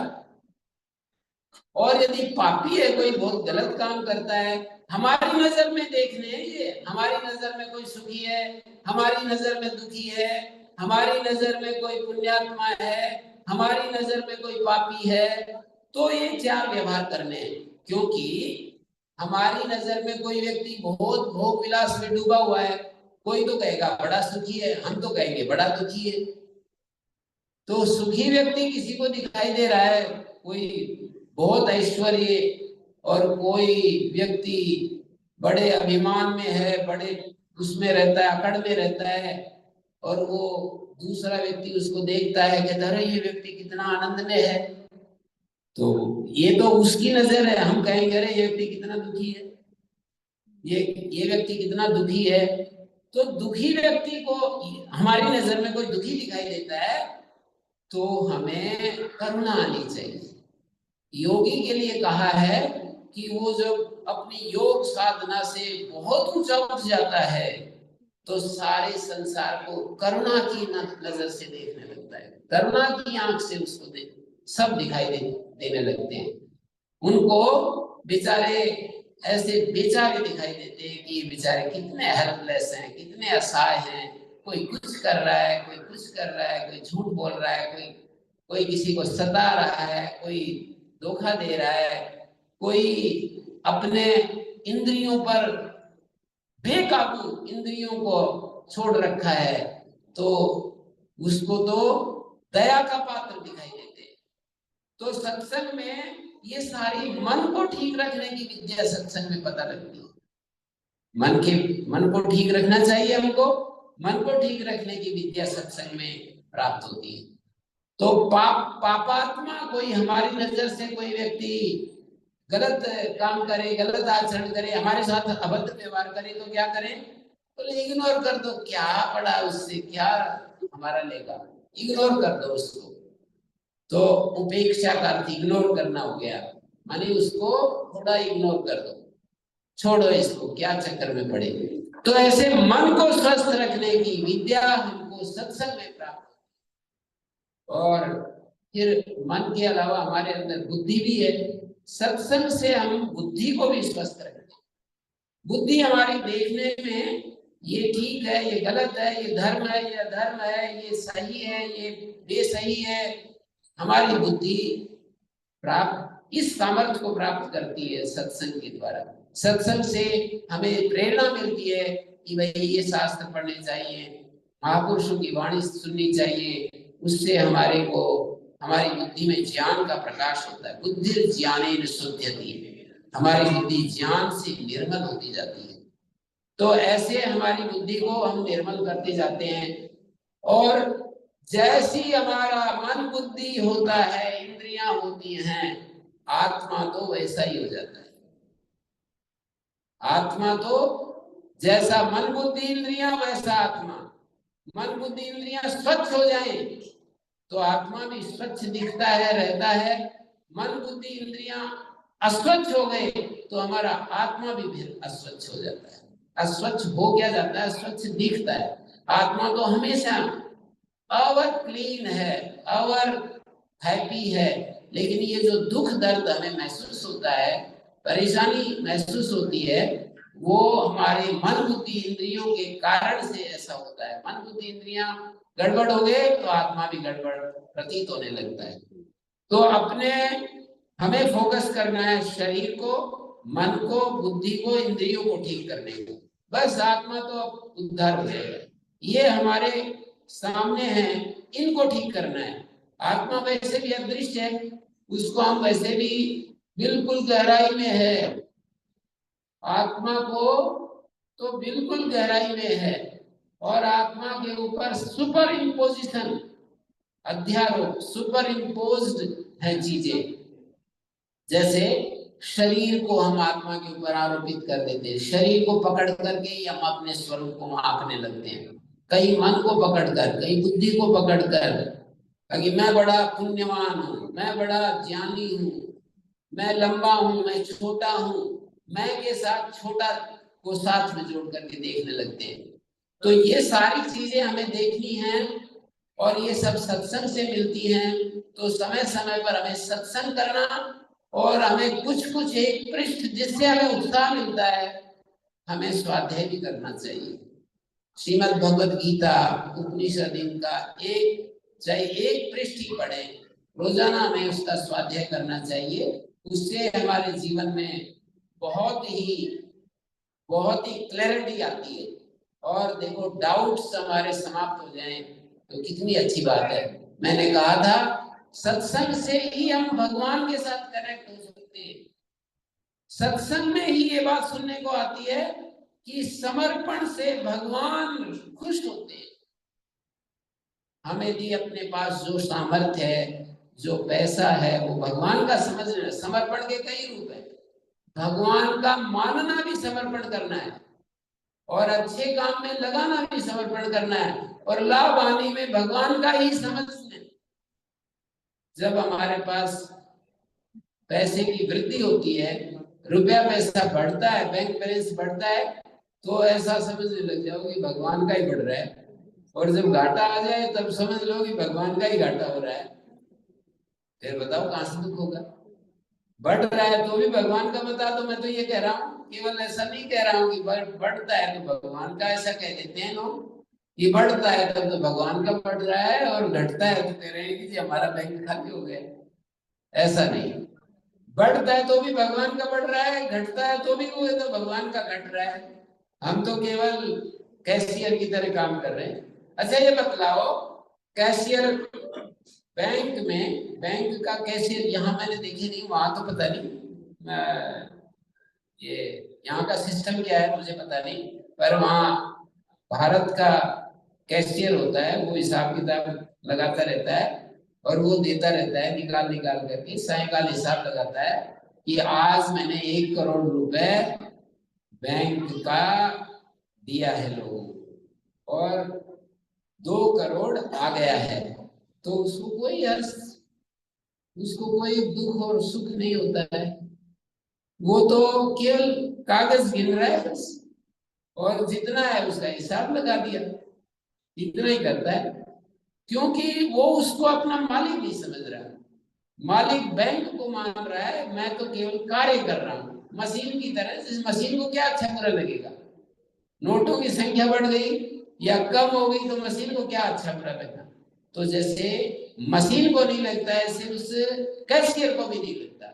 और यदि पापी है, कोई बहुत गलत काम करता है, हमारी नजर में देखने, ये हमारी नजर में कोई सुखी है, हमारी नजर में दुखी है, हमारी नजर में कोई पुण्यात्मा है, हमारी नजर में कोई पापी है, तो ये 4 व्यवहार करने हैं। क्योंकि हमारी नजर में कोई व्यक्ति बहुत भोग विलास में डूबा हुआ है, कोई तो कहेगा बड़ा सुखी है, हम तो कहेंगे बड़ा दुखी है। तो सुखी व्यक्ति किसी को दिखाई दे रहा है, कोई बहुत ऐश्वर्य, और कोई व्यक्ति बड़े अभिमान में है, बड़े उसमें रहता है, अकड़ में रहता है, और वो दूसरा व्यक्ति उसको देखता है, कहता है ये व्यक्ति कितना आनंद में है, तो ये तो उसकी नजर है, हम कहेंगे अरे ये व्यक्ति कितना दुखी है, ये व्यक्ति कितना दुखी है। तो दुखी व्यक्ति को हमारी नजर में कोई दुखी दिखाई देता है तो हमें करुणा आनी चाहिए। योगी के लिए कहा है कि वो जब अपनी योग साधना से बहुत ऊंचा उठ जाता है तो सारे संसार को करुणा की नजर से देखने लगता है, करुणा की आंख से उसको सब दिखाई देने लगते हैं। उनको बेचारे ऐसे बेचारे दिखाई देते हैं कि बेचारे कितने हेल्पलेस हैं, कितने असहाय हैं, कोई कुछ कर रहा है, कोई कुछ कर रहा है, कोई झूठ बोल रहा है, कोई किसी को सता रहा है, कोई धोखा दे रहा है, कोई अपने इंद्रियों पर बेकाबू इंद्रियों को छोड़ रखा है, तो उसको तो दया का पात्र दिखाई देते हैं। तो सत्संग में ये सारी मन को ठीक रखने की विद्या सत्संग में पता लगती है। मन को ठीक रखना चाहिए हमको, मन को ठीक रखने की विद्या सत्संग में प्राप्त होती है। तो पापात्मा कोई हमारी नजर से कोई व्यक्ति गलत काम करे, गलत आचरण करे, हमारे साथ अभद्र व्यवहार करे तो क्या करें? बोले इग्नोर कर दो, क्या पड़ा उससे, क्या हमारा लेगा, इग्नोर कर दो उसको। तो उपेक्षा का अर्थ इग्नोर करना हो गया, माने उसको थोड़ा इग्नोर कर दो, छोड़ो इसको, क्या चक्कर में पड़े। तो ऐसे मन को स्वस्थ रखने की विद्या हमको सत्संग में प्राप्त। और फिर मन के अलावा हमारे अंदर बुद्धि भी है, सत्संग से हम बुद्धि को भी स्वस्थ रखते हैं। बुद्धि हमारी देखने में ये ठीक है, ये गलत है, ये धर्म है, ये अधर्म है, ये सही है, ये बेसही है, हमारी बुद्धि प्राप्त इस सामर्थ्य को प्राप्त करती है सत्संग के द्वारा। सत्संग से हमें प्रेरणा मिलती है कि भाई ये शास्त्र पढ़ने चाहिए, महापुरुषों की वाणी सुननी चाहिए, उससे हमारे को हमारी बुद्धि में ज्ञान का प्रकाश होता है। बुद्धि ज्ञानेन शुद्धयति, हमारी बुद्धि ज्ञान से निर्मल होती जाती है। तो ऐसे हमारी बुद्धि को हम निर्मल करते जाते हैं, और जैसी हमारा मन बुद्धि होता है, इंद्रियां होती हैं, आत्मा तो वैसा ही हो जाता है। आत्मा तो जैसा मन बुद्धि इंद्रियां वैसा आत्मा। मन बुद्धि इंद्रियां स्वच्छ हो जाए तो आत्मा भी स्वच्छ दिखता है, रहता है। मन बुद्धि इंद्रियां अस्वच्छ हो गए तो हमारा आत्मा भी फिर अस्वच्छ हो जाता है। अस्वच्छ हो क्या जाता है? स्वच्छ दिखता है। आत्मा तो हमेशा अवर क्लीन है, अवर हैप्पी है, लेकिन ये जो दुख दर्द हमें महसूस होता है, परेशानी महसूस होती है, वो हमारे मन बुद्धि इंद्रियों के कारण से ऐसा होता है। मन बुद्धि इंद्रियां गड़बड़ हो गए तो आत्मा भी गड़बड़ प्रतीत होने लगता है। तो अपने हमें फोकस करना है शरीर को, मन को, बुद्धि को, इंद्रियों को ठीक करने को, बस आत्मा तो उद्धार हो जाएगा। ये हमारे सामने है, इनको ठीक करना है। आत्मा वैसे भी अदृश्य है, उसको हम वैसे भी बिल्कुल गहराई में है, आत्मा को तो बिल्कुल गहराई में है, और आत्मा के ऊपर सुपर इम्पोजिशन, अध्यारोप, सुपर इम्पोज्ड है चीजें। जैसे शरीर को हम आत्मा के ऊपर आरोपित कर देते हैं, शरीर को पकड़ करके ही हम अपने स्वरूप को आंकने लगते हैं। कहीं मन को पकड़कर, कहीं बुद्धि को पकड़कर, कि मैं बड़ा पुण्यवान हूँ, मैं बड़ा ज्ञानी हूँ, मैं लंबा हूँ, मैं छोटा हूँ, मैं के साथ छोटा को साथ में जोड़ करके देखने लगते हैं। तो ये सारी चीजें हमें देखनी हैं, और ये सब सत्संग से मिलती हैं। तो समय समय पर हमें सत्संग करना, और हमें कुछ कुछ एक पृष्ठ जिससे हमें उत्साह मिलता है, हमें स्वाध्याय भी करना चाहिए। श्रीमद् भगवद गीता, उपनिषद, इनका चाहे एक पृष्ठ ही पढ़े, रोजाना हमें उसका स्वाध्याय करना चाहिए। उससे हमारे जीवन में बहुत ही क्लैरिटी आती है। और देखो, डाउट्स हमारे समाप्त हो जाएं तो कितनी अच्छी बात है। मैंने कहा था, सत्संग से ही हम भगवान के साथ कनेक्ट हो सकते हैं। सत्संग में ही ये बात सुनने को आती है कि समर्पण से भगवान खुश होते हैं। हमें भी अपने पास जो सामर्थ्य है, जो पैसा है, वो भगवान का समझना। समर्पण के कई रूप हैं। भगवान का मानना भी समर्पण करना है, और अच्छे काम में लगाना भी समर्पण करना है, और लाभ हानि में भगवान का ही समझना। जब हमारे पास पैसे की वृद्धि होती है, रुपया पैसा बढ़ता है, बैंक बैलेंस बढ़ता है, तो ऐसा समझने लग जाओ कि भगवान का ही बढ़ रहा है। और जब घाटा आ जाए तब समझ लो कि भगवान का ही घाटा हो रहा है। फिर बताओ कहां से दुख होगा? बढ़ रहा है तो भी भगवान का बता दो। मैं तो ये कह रहा हूँ, केवल ऐसा नहीं कह रहा हूँ कि बढ़ता है तो भगवान का, ऐसा कह देते हैं लोग कि बढ़ता है तब तो भगवान का बढ़ रहा है, और घटता है तो कह रहे हैं कि जी हमारा बैंक खाली हो गया। ऐसा नहीं, बढ़ता है तो भी भगवान का बढ़ रहा है, घटता है तो भी वो तो भगवान का घट रहा है। हम तो केवल कैशियर की तरह काम कर रहे हैं। अच्छा ये बतलाओ, कैशियर बैंक में, बैंक का कैशियर यहाँ मैंने देखे नहीं, वहां तो पता नहीं ये यहाँ का सिस्टम क्या है मुझे पता नहीं, पर वहाँ भारत का कैशियर होता है, वो हिसाब किताब लगाता रहता है और वो देता रहता है निकाल निकाल करके, सायकाल हिसाब लगाता है कि आज मैंने 1 करोड़ रुपए बैंक का दिया है लोगों को और 2 करोड़ आ गया है, तो उसको कोई हर्ष, उसको कोई दुख और सुख नहीं होता है। वो तो केवल कागज गिन रहा है बस, और जितना है उसका हिसाब लगा दिया, इतना ही करता है। क्योंकि वो उसको अपना मालिक नहीं समझ रहा, मालिक बैंक को मान रहा है, मैं तो केवल कार्य कर रहा हूं मशीन की तरह। जिस मशीन को क्या अच्छा बुरा लगेगा, नोटों की संख्या बढ़ गई या कम हो गई तो मशीन को क्या अच्छा बुरा लगा। तो जैसे मशीन को नहीं लगता है, ऐसे उस कैशियर को भी नहीं लगता।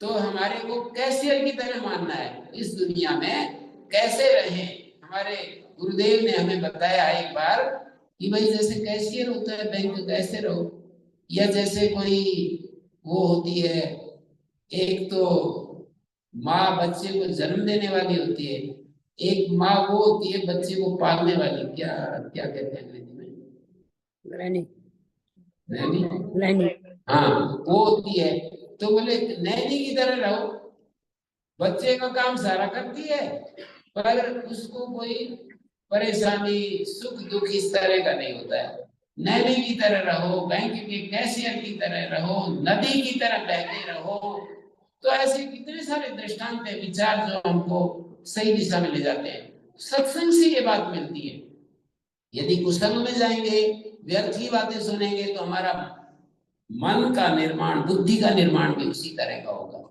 तो हमारे को कैशियर की तरह मानना है इस दुनिया में, कैसे रहें। हमारे गुरुदेव ने हमें बताया एक बार कि भाई जैसे कैशियर होता है बैंक का, ऐसे रहो। या जैसे कोई वो होती है, एक तो माँ बच्चे को जन्म देने वाली होती है, एक माँ वो होती है बच्चे को पालने वाली, क्या क्या कहते हैं अंग्रेजी में, ग्रैनी। नैनी। हाँ वो होती है। तो बोले नैनी की तरह रहो, बच्चे का काम सारा करती है पर उसको कोई परेशानी सुख दुख इस तरह का नहीं होता है। नैनी की तरह रहो, बैंक के कैशियर की तरह रहो, नदी की तरह बहते रहो। तो ऐसे कितने सारे दृष्टांत है, विचार जो हमको सही दिशा में ले जाते हैं। सत्संग से ये बात मिलती है। यदि कुसंग में जाएंगे, व्यर्थ की बातें सुनेंगे, तो हमारा मन का निर्माण, बुद्धि का निर्माण भी उसी तरह का होगा।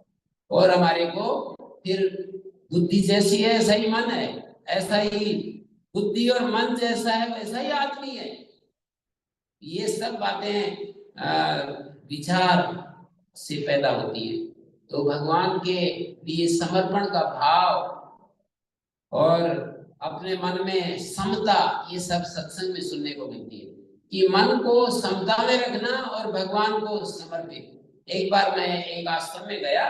और हमारे को फिर बुद्धि जैसी है ऐसा ही मन है, ऐसा ही बुद्धि और मन जैसा है वैसा ही आदमी है। ये सब बातें विचार से पैदा होती है। तो भगवान के लिए समर्पण का भाव और अपने मन में समता, ये सब सत्संग में सुनने को मिलती है कि मन को समता में रखना और भगवान को समर्पित। एक बार मैं एक आश्रम में गया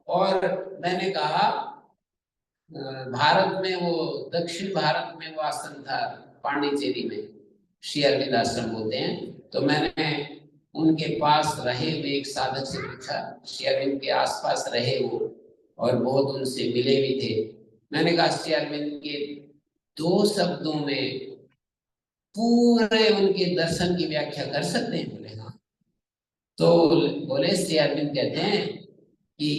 और मैंने कहा, भारत में वो दक्षिण भारत में वो आश्रम था पांडिचेरी में, श्री अरविंद आश्रम बोलते हैं। तो मैंने उनके पास रहे हुए एक साधक से पूछा, श्री अरविंद के आसपास रहे वो और बहुत उनसे मिले भी थे। मैंने कहा श्री अरविंद के 2 शब्दों में पूरे उनके दर्शन की व्याख्या कर सकते हैं? बोले हाँ। तो बोले श्री अरविंद कहते हैं कि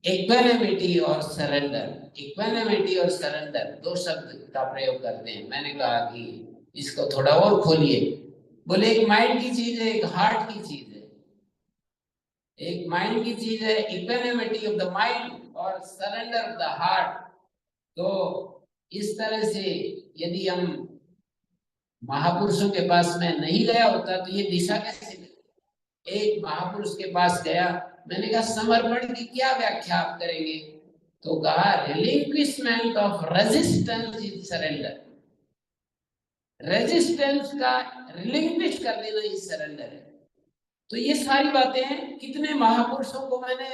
इक्वानिमिटी और सरेंडर, इक्वानिमिटी और सरेंडर 2 शब्द का प्रयोग करते हैं। मैंने कहा कि इसको थोड़ा और खोलिए। बोले एक माइंड की चीज है, एक हार्ट की चीज है। एक माइंड की चीज है इक्वानिमिटी ऑफ द माइंड और सरेंडर ऑफ द हार्ट। तो इस तरह से यदि हम महापुरुषों के पास में नहीं गया होता तो ये दिशा कैसे मिलती। एक महापुरुष के पास गया, मैंने कहा समर्पण की क्या व्याख्या आप करेंगे? तो कहा relinquishment of resistance is surrender. Resistance का रिलिंक्विश कर देना ही सरेंडर है। तो ये सारी बातें कितने महापुरुषों को मैंने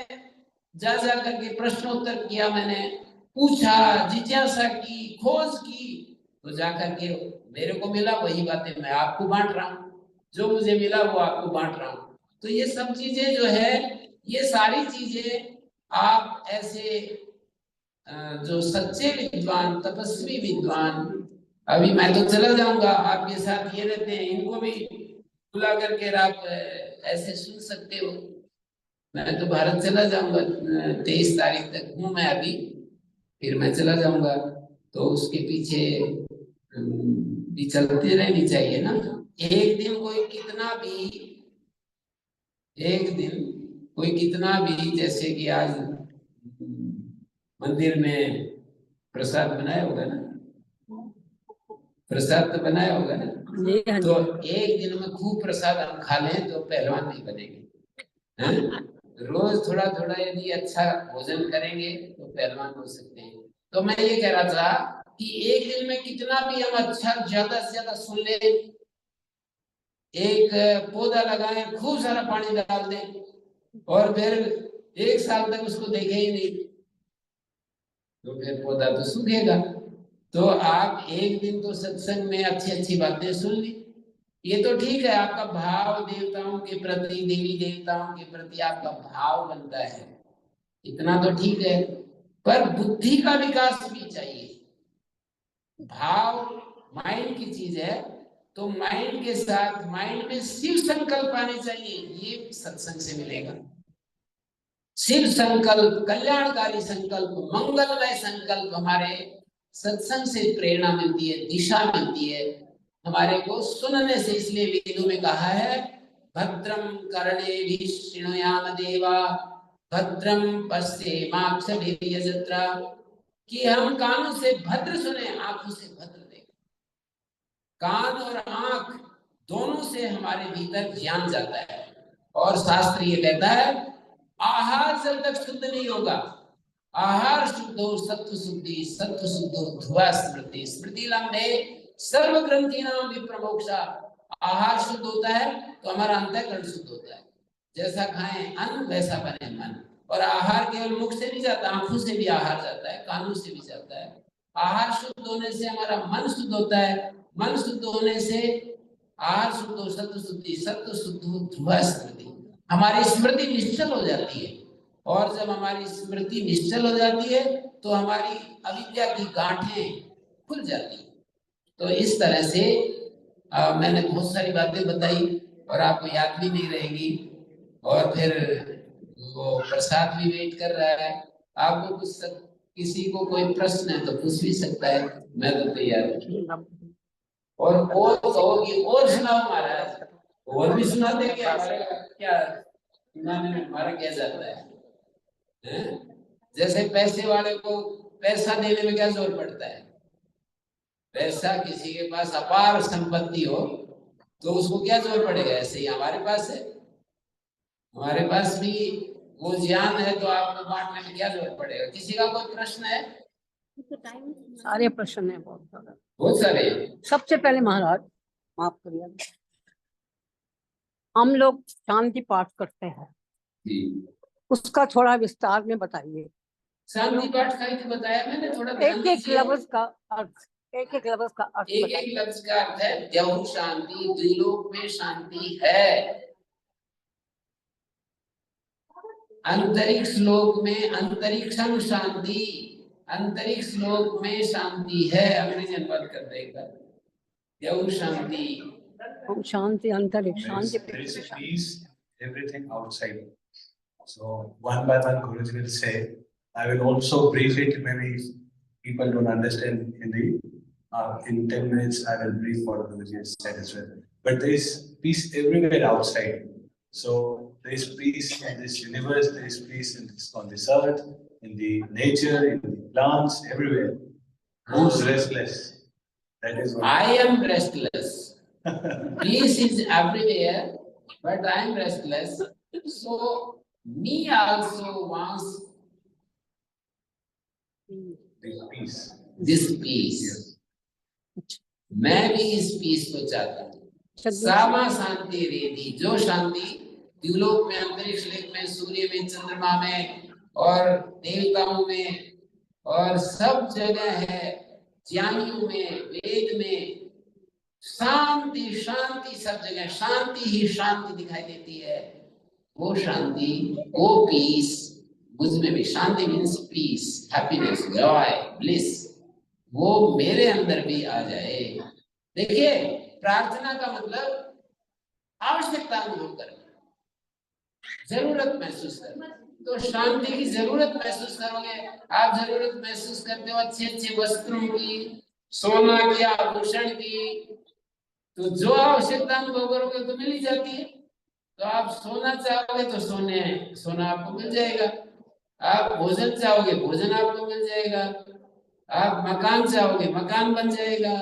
जा जा करके प्रश्नोत्तर किया, मैंने पूछा, जिज्ञासा की, खोज की, तो जाकर के मेरे को मिला वही बातें मैं आपको बांट रहा हूँ, जो मुझे मिला वो आपको बांट रहा हूँ। तो ये सब चीजें जो है, ये सारी चीजें आप ऐसे जो सच्चे विद्वान, तपस्वी विद्वान, अभी मैं तो चला जाऊंगा, आपके साथ ये रहते हैं, इनको भी बुला करके आप ऐसे सुन सकते हो। मैं तो भारत चला जाऊंगा, 23 तारीख तक हूँ मैं अभी, फिर मैं चला जाऊंगा। तो उसके पीछे भी चलती रहनी चाहिए ना। एक दिन कोई कितना भी, एक दिन कोई कितना भी, जैसे कि आज मंदिर में प्रसाद बनाया होगा ना, प्रसाद तो बनाया होगा ना, तो एक दिन में खूब प्रसाद हम खा लें तो पहलवान नहीं बनेंगे। रोज थोड़ा थोड़ा यदि अच्छा भोजन करेंगे तो पहलवान हो सकते हैं। तो मैं ये कह रहा था कि एक दिन में कितना भी हम अच्छा ज्यादा से ज्यादा सुन ले, एक पौधा लगाएं, खूब सारा पानी डाल दें और फिर 1 साल तक उसको देखे ही नहीं, तो फिर पौधा तो सूखेगा। तो आप एक दिन तो सत्संग में अच्छी अच्छी बातें सुन ली, ये तो ठीक है, आपका भाव देवताओं के प्रति, देवी देवताओं के प्रति आपका भाव बनता है, इतना तो ठीक है। पर बुद्धि का विकास भी चाहिए। भाव माइंड की चीज है, तो माइंड के साथ माइंड में शिव संकल्प आने चाहिए, ये सत्संग से मिलेगा। शिव संकल्प, कल्याणकारी संकल्प, मंगलमय संकल्प हमारे सत्संग से प्रेरणा मिलती है, दिशा मिलती है हमारे को सुनने से। इसलिए वेदों में कहा है भद्रम कर्णेभिः शृणुयाम देवा भद्रम पश्येमाक्षभिर्यजत्रा, कि हम कानों से भद्र सुने, आंखों से भद्र देखें। कान और आंख दोनों से हमारे भीतर ज्ञान जाता है। और शास्त्र ये कहता है आहार जब तक शुद्ध नहीं होगा, आहार शुद्ध हो सत्व शुद्धि, सत्व शुद्ध हो ध्रुवा स्मृति, स्मृति लम्बे सर्व ग्रंथि नाम विप्रमोक्षा। आहार शुद्ध होता है तो हमारा अंतःकरण शुद्ध होता है। जैसा खाएं अन्न वैसा बने मन। और आहार केवल मुख से नहीं जाता, आंखों से भी आहार जाता है, कानों से भी जाता है। आहार शुद्ध होने से हमारा मन शुद्ध होता है, मन शुद्ध होने से आहार शुद्ध हो सत्व शुद्धि, सत्व शुद्ध हो ध्रुवा स्मृति, हमारी स्मृति निश्चल हो जाती है। और जब हमारी स्मृति निश्चल हो जाती है तो हमारी अविद्या की गांठें खुल जाती है। तो इस तरह से मैंने बहुत सारी बातें बताई और आपको याद भी नहीं रहेगी। और फिर वो प्रसाद भी वेट कर रहा है। आपको कुछ किसी को कोई प्रश्न है तो पूछ भी सकता है, मैं तो तैयार हूँ। और कहोगी और सुनाओ महाराज, और भी सुना देंगे, हमारा क्या सुनाने में हमारा क्या जाता है? जैसे पैसे वाले को पैसा देने में क्या जोर पड़ता है? पैसा किसी के पास अपार संपत्ति हो तो उसको क्या जोर पड़ेगा? ऐसे ही हमारे पास है, हमारे पास भी वो ज्ञान है तो आपको बांटने में क्या जोर पड़ेगा? किसी का कोई प्रश्न है? सारे प्रश्न है, बहुत सारे। सबसे पहले महाराज माफ करिए, हम लोग शांति पाठ करते हैं, उसका थोड़ा विस्तार में बताइए। शांति पाठ का ही तो बताया मैंने, थोड़ा एक लफ्ज का अर्थ, एक लफ्ज का अर्थ, एक लफ्ज का अर्थ है द्यौः शांति, द्विलोक में शांति है। अंतरिक्ष लोक में अंतरिक्षम शांति, अंतरिक्ष लोक में शांति है। अंग्रेजी अनुवाद कर देगा द्यौः शांति, शांति अंतरिक्ष शांति। There is peace, everything outside. So one by one Guruji will say. I will also brief it. Maybe people don't understand Hindi. In 10 minutes, I will brief what Guruji has said as well. But there is peace everywhere outside. So there is peace in this universe. There is peace in this, on this earth, in the nature, in the plants, everywhere. Who's restless? That is what I am restless. Peace is everywhere, but I am restless. So me also wants peace. This peace. मैं भी इस piece को चाहता हूँ। सामा शांति रेदी, जो शांति द्युलोक में, अंतरिक्ष लोक में, सूर्य में, चंद्रमा में और देवताओं में और सब जगह है, ज्ञानियों में, वेद में, शांति शांति सब जगह शांति ही शांति दिखाई देती है। वो शांति, वो पीस मुझ में भी, शांति means peace, happiness, joy, bliss, वो मेरे अंदर भी आ जाए। देखिए, प्रार्थना का मतलब आवश्यकता अनुभव करना, जरूरत महसूस करना। तो शांति की जरूरत महसूस करोगे, आप जरूरत महसूस करते हो अच्छे अच्छे वस्त्रों की, सोना की, आभूषण की, तो जो आवश्यकता अनुभव करोगे तो मिल ही जाती है। तो आप सोना चाहोगे तो सोना आपको मिल जाएगा, आप भोजन चाहोगे भोजन आपको मिल जाएगा, आप मकान चाहोगे मकान बन जाएगा,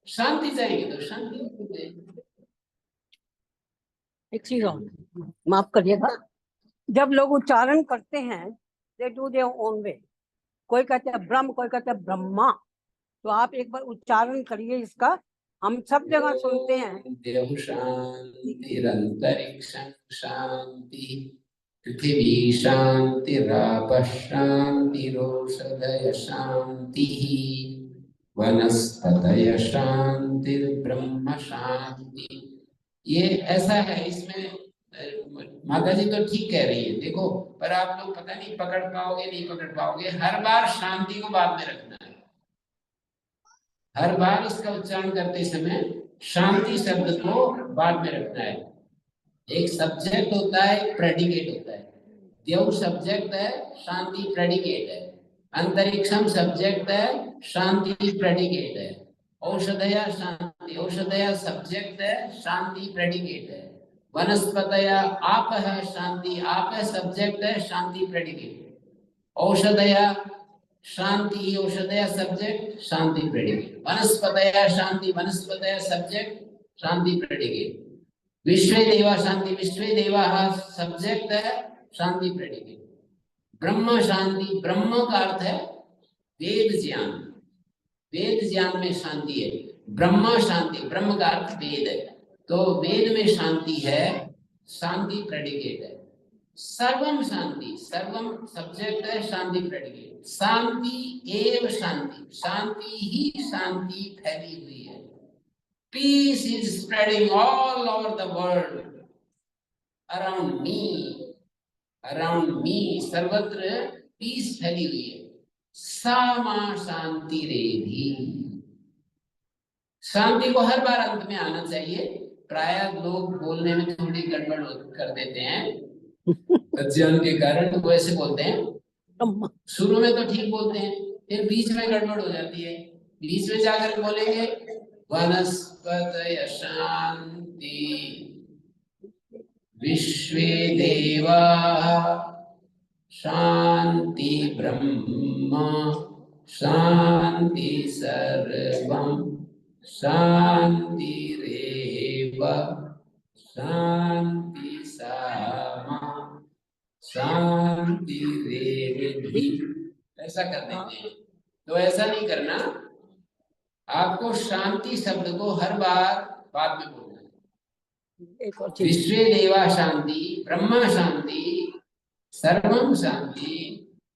शांति चाहेंगे तो शांति मिल जाएगी। एक चीज और माफ करिएगा, जब लोग उच्चारण करते हैं they do their own way, कोई कहते हैं ब्रह्म, कोई कहते हैं ब्रह्मा, तो आप एक बार उच्चारण करिए इसका, हम सब जगह सुनते हैं। देव शांति, अंतरिक्षं शांति, पृथ्वी शांति, रापः शांति, रोषधय शांति। वनस्पतय शांति ब्रह्म शांति। ये ऐसा है, इसमें माता जी तो ठीक कह रही है देखो, पर आप लोग पता नहीं पकड़ पाओगे नहीं पकड़ पाओगे। हर बार शांति को बाद में रखना है, हर बार इसका उच्चारण करते समय शांति शब्द को बाद में रखना है। एक सब्जेक्ट होता है, एक प्रेडिकेट होता है। देव सब्जेक्ट है, शांति प्रेडिकेट है। अंतरिक्षम सब्जेक्ट है, शांति प्रेडिकेट है। औषधया शांति, औषधया सब्जेक्ट है, शांति प्रेडिकेट है। वनस्पतया आप है शांति, आप है सब्जेक्ट है, शांति प्रेडिकेट। औषधया शांति, औषधया सब्जेक्ट, शांति प्रेडिकेट। वनस्पतया शांति, वनस्पतया सब्जेक्ट, शांति प्रेडिकेट। विश्वे देवा शांति, विश्वे देवा सब्जेक्ट है, शांति प्रेडिकेट। ब्रह्म शांति, ब्रह्म का अर्थ है वेद ज्ञान, वेद ज्ञान में शांति है। ब्रह्म शांति, ब्रह्म का अर्थ वेद है, तो वेद में शांति है, शांति प्रेडिकेट है। सर्वम शांति, सर्वम सब्जेक्ट है, शांति प्रेडिकेट। शांति एव शांति, शांति ही शांति फैली हुई है। Peace is spreading all over the world, around me, सर्वत्र पीस फैली हुई है। सामा शांति रेधि, शांति को हर बार अंत में आना चाहिए। प्रायः लोग बोलने में थोड़ी गड़बड़ कर देते हैं अज्ञान के कारण, तो वैसे बोलते हैं। शुरू में तो ठीक बोलते हैं, फिर बीच में गड़बड़ हो जाती है। बीच में जाकर बोलेंगे वनस्पतय शांति, विश्वे देवा शांति ब्रह्म शांति सर्वं शांतिरेव शांति सामा शांतिरेधि। ऐसा कर देते हैं, तो ऐसा नहीं करना। आपको शांति शब्द को हर बार बाद में बोलना है। विश्वे देवा शांति, ब्रह्म शांति, सर्वम शांति,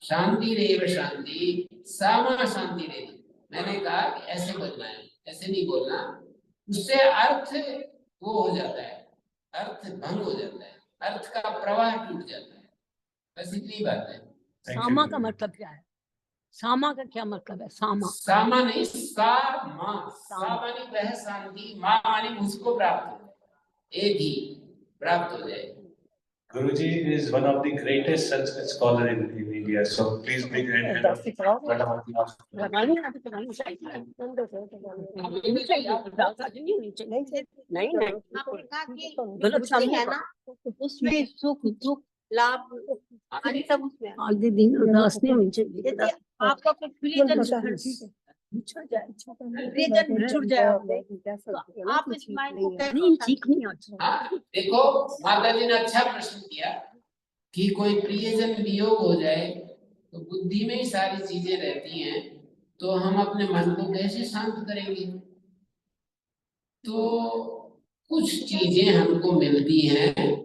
शांतिरेव शांति, सामा शांतिरेधि। मैंने कहा कि ऐसे बोलना है, ऐसे नहीं बोलना, उससे अर्थ वो हो जाता है, अर्थ भंग हो जाता है, अर्थ का प्रवाह टूट जाता है। बस इतनी बात है। सामा का मतलब क्या है? सामा का क्या मतलब है? सामा, सामा नहीं, सामा। सा मानी वह शांति, माँ मानी मुझको प्राप्त हो, एक ही प्राप्त हो जाए। Guruji is one of the greatest Sanskrit scholar in India, so please big hand up. उसमें सुख दुख लाभ सब उसमें आगे दिन उदास नहीं होनी चाहिए। आपका प्रियजन छुड़ जाए, आप इस माइंड को नहीं ठीक नहीं आता। देखो माता जी ने अच्छा प्रश्न किया कि कोई प्रियजन वियोग हो जाए तो बुद्धि में ही सारी चीजें रहती हैं, तो हम अपने मन को कैसे शांत करेंगे? तो कुछ चीजें हमको मिलती हैं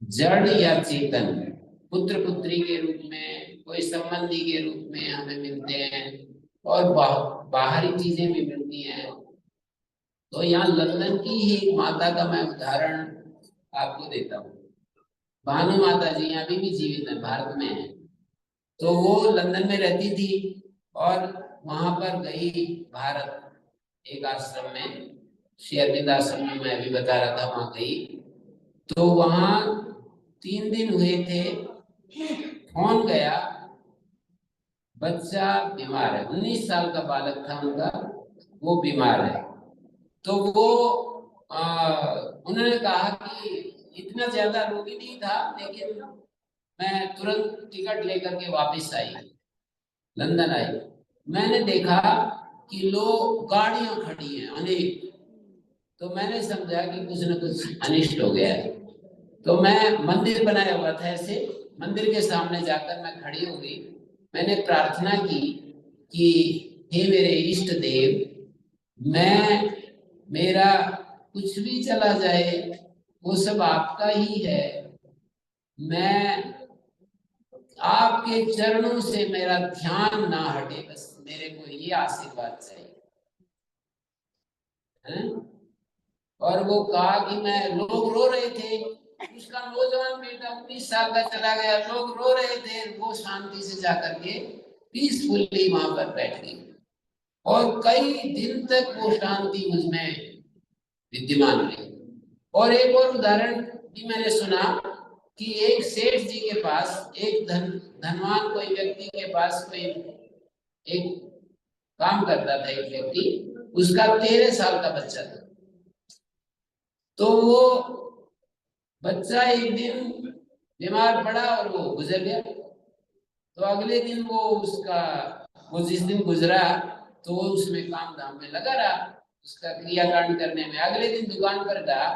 जड़ या चेतन, पुत्र पुत्री के रूप में, कोई संबंधी के रूप में हमें मिलते हैं, और बाहरी चीजें भी मिलती हैं। तो यहाँ लंदन की ही एक माता का मैं उदाहरण आपको देता हूँ। भानु माता जी अभी भी जीवित है, भारत में है। तो वो लंदन में रहती थी और वहां पर गई भारत, एक आश्रम में, श्री अरविंद आश्रम में मैं अभी बता रहा था, वहां गई। तो वहां 3 दिन हुए थे, फोन गया, बच्चा बीमार है, 19 साल का बालक था उनका, वो बीमार है। तो वो उन्होंने कहा कि इतना ज्यादा रोगी नहीं था, लेकिन मैं तुरंत टिकट लेकर के वापस आई, लंदन आई। मैंने देखा कि लोग गाड़ियां खड़ी हैं अनेक, तो मैंने समझा कि कुछ न कुछ अनिष्ट हो गया है। तो मैं, मंदिर बनाया हुआ था ऐसे, मंदिर के सामने जाकर मैं खड़ी हो गई। मैंने प्रार्थना की कि हे मेरे इष्ट देव, मेरा कुछ भी चला जाए वो सब आपका ही है, मैं आपके चरणों से मेरा ध्यान ना हटे, बस मेरे को ये आशीर्वाद चाहिए हैं? और वो कहा कि मैं, लोग रो रहे थे, उसका नौजवान बेटा 19 साल का चला गया, लोग रो रहे थे, वो शांति से जाकर के पीसफुली वहां पर बैठ गई और कई दिन तक वो शांति मुझमें विद्यमान रही। और एक और उदाहरण भी मैंने सुना कि एक सेठ जी के पास, एक धनवान कोई व्यक्ति के पास कोई एक काम करता था, एक व्यक्ति, उसका 13 साल का बच्चा था। तो वो बच्चा एक दिन बीमार पड़ा और वो गुजर गया। तो अगले दिन वो जिस दिन गुजरा तो वो उसमें काम धाम में लगा रहा, उसका क्रियाकांड करने में। अगले दिन दुकान पर गया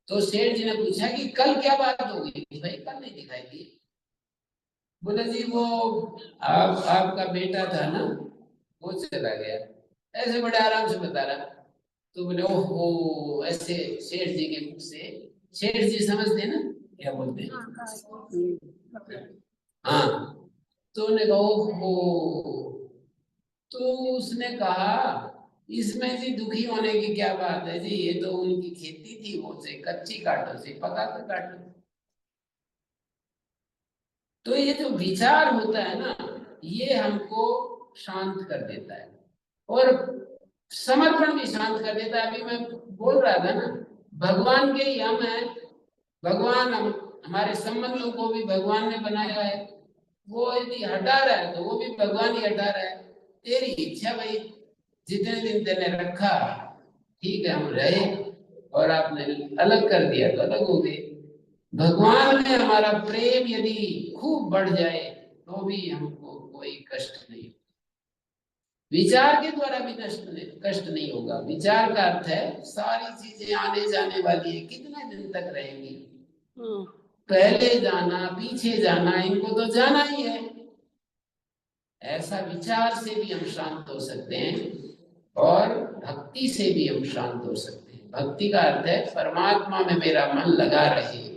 तो सेठ जी ने पूछा कि कल क्या बात हो गई? भाई कल नहीं दिखाई दी। बोले जी वो आपका बेटा था ना, वो चला गया। ऐसे बड़े आराम से बता रहा। तो बोले ओहो, ऐसे सेठ जी के मुख से, सेठ जी समझते ना क्या बोलते हैं? हाँ। तो उन्होंने कहा ओहो। तो उसने कहा इसमें जी दुखी होने की क्या बात है जी, ये तो उनकी खेती थी, वो से कच्ची काटो से पका कर काटो। तो ये जो विचार होता है ना, ये हमको शांत कर देता है और समर्पण भी शांत कर देता है। अभी मैं बोल रहा था ना, भगवान के ही हम हैं, भगवान हमारे संबंधों को भी भगवान ने बनाया है। वो यदि हटा रहा है तो वो भी भगवान ही हटा रहा है। तेरी इच्छा भाई, जितने दिन तेने रखा ठीक है, हम रहे, और आपने अलग कर दिया तो अलग हो गए। भगवान में हमारा प्रेम यदि खूब बढ़ जाए तो भी हमको कोई कष्ट नहीं, विचार के द्वारा भी कष्ट नहीं होगा। विचार का अर्थ है सारी चीजें आने जाने वाली है, कितने दिन तक रहेंगी, पहले जाना पीछे जाना, इनको तो जाना ही है। ऐसा विचार से भी हम शांत हो सकते हैं और भक्ति से भी हम शांत हो सकते हैं। भक्ति का अर्थ है परमात्मा में मेरा मन लगा रहे,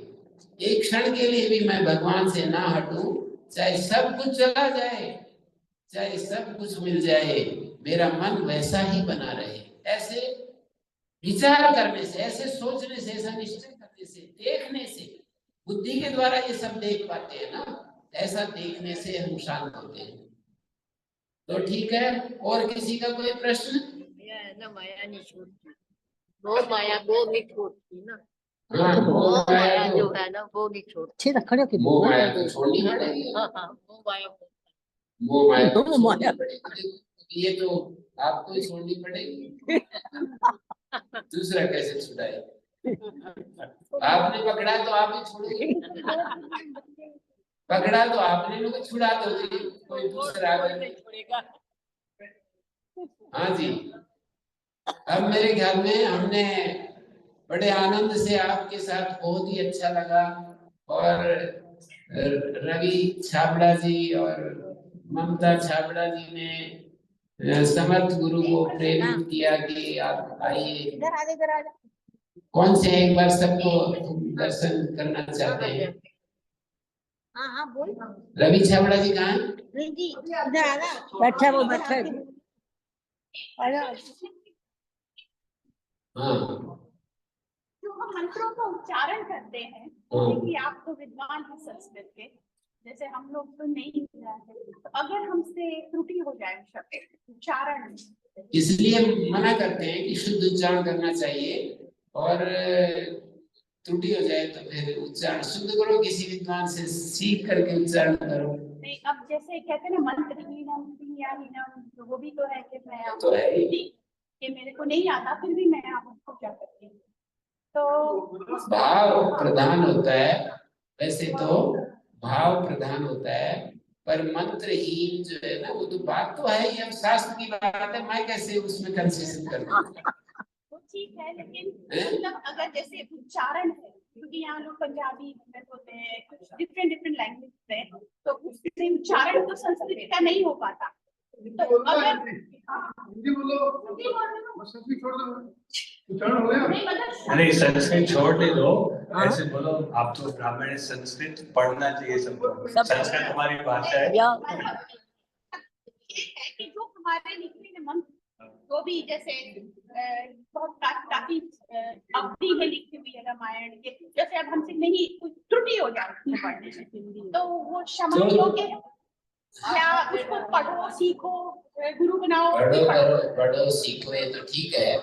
एक क्षण के लिए भी मैं भगवान से ना हटूं, चाहे सब कुछ चला जाए, चाहे सब कुछ मिल जाए, मेरा मन वैसा ही बना रहे। ऐसे विचार करने से, ऐसे सोचने से, ऐसा निश्चय करने से, देखने से, बुद्धि के द्वारा ये सब देख पाते हैं ना, ऐसा देखने से हम शांत होते हैं। तो ठीक है, और किसी का कोई प्रश्न? ना माया नहीं छोड़ती, वो माया वो नहीं छोड़ती ना। हाँ, वो माया जो है ना वो नहीं छोड़ती। मोह माया तो छोड़नी पड़ेगी। हाँ हाँ, वो माया मोह माया तो छोड़नी पड़ेगी। ये तो आपको ही छोड़नी पड़ेगी, दूसरा कैसे छुड़ाए? आपने पकड़ा तो आप ही छोड़ोगे, पकड़ा तो आपने लोग छुड़ा दोगे, कोई दूसरा छोड़ेगा। हाँ जी। अब मेरे ख्याल में हमने बड़े आनंद से आपके साथ, बहुत ही अच्छा लगा। और रवि छाबड़ा जी और ममता छाबड़ा जी ने समर्थ गुरु को प्रेरित किया कि आप आइए। कौन से एक बार सबको दर्शन करना चाहते हैं? हाँ हाँ बोल। रवि छाबड़ा जी कहाँ हैं? बैठे वो बैठे। हाँ, जो हम मंत्रों का उच्चारण करते हैं, जैसे कि आप तो विद्वान हैं संस्कृत के, जैसे हम लोग तो नहीं जानते, तो अगर हमसे त्रुटि हो जाए शब्द उच्चारण में, इसलिए मना करते हैं कि शुद्ध उच्चारण करना चाहिए, और त्रुटि हो जाए तो फिर उच्चारण शुद्ध करो, किसी विद्वान से सीख करके उच्चारण करो। नहीं, अब जैसे कहते हैं ना मंत्रहीनम क्रियाहीनम, तो वो भी तो है कि मैं तो है ही। कि मेरे को नहीं आता फिर भी मैं आपको क्या करती हूँ, तो भाव प्रधान होता है, वैसे तो भाव प्रधान होता है, पर मंत्रहीन जो है ना, वो तो बात तो है ही, अब शास्त्र की बात है, मैं कैसे उसमें कंसेशन कर दूं? वो ठीक है, लेकिन मतलब अगर जैसे उच्चारण है, क्योंकि यहाँ लोग पंजाबी में होते हैं, कुछ डिफरेंट लैंग्वेज है, तो उससे उच्चारण तो संस्कृत का नहीं हो पाता। तो अगर हिंदी बोलो, संस्कृत छोड़ दो, उच्चारण हो गया। अरे संस्कृत छोड़ दे दो, ऐसे बोलो आप तो ब्राह्मण है, संस्कृत पढ़ना चाहिए सबको, संस्कृत हमारी भाषा है। ये है कि जो हमारे लिखे हुए मंत्र वो भी जैसे बहुत काफी अवधि में लिखी हुई है रामायण के, जैसे अब हमसे नहीं कुछ त्रुटि हो जाती है पढ़ने में तो वो क्षमा योग्य है या उसको पढ़ो सीखो गुरु बनाओ पढ़ो कि करो पढ़ो सीखो ये तो ठीक है,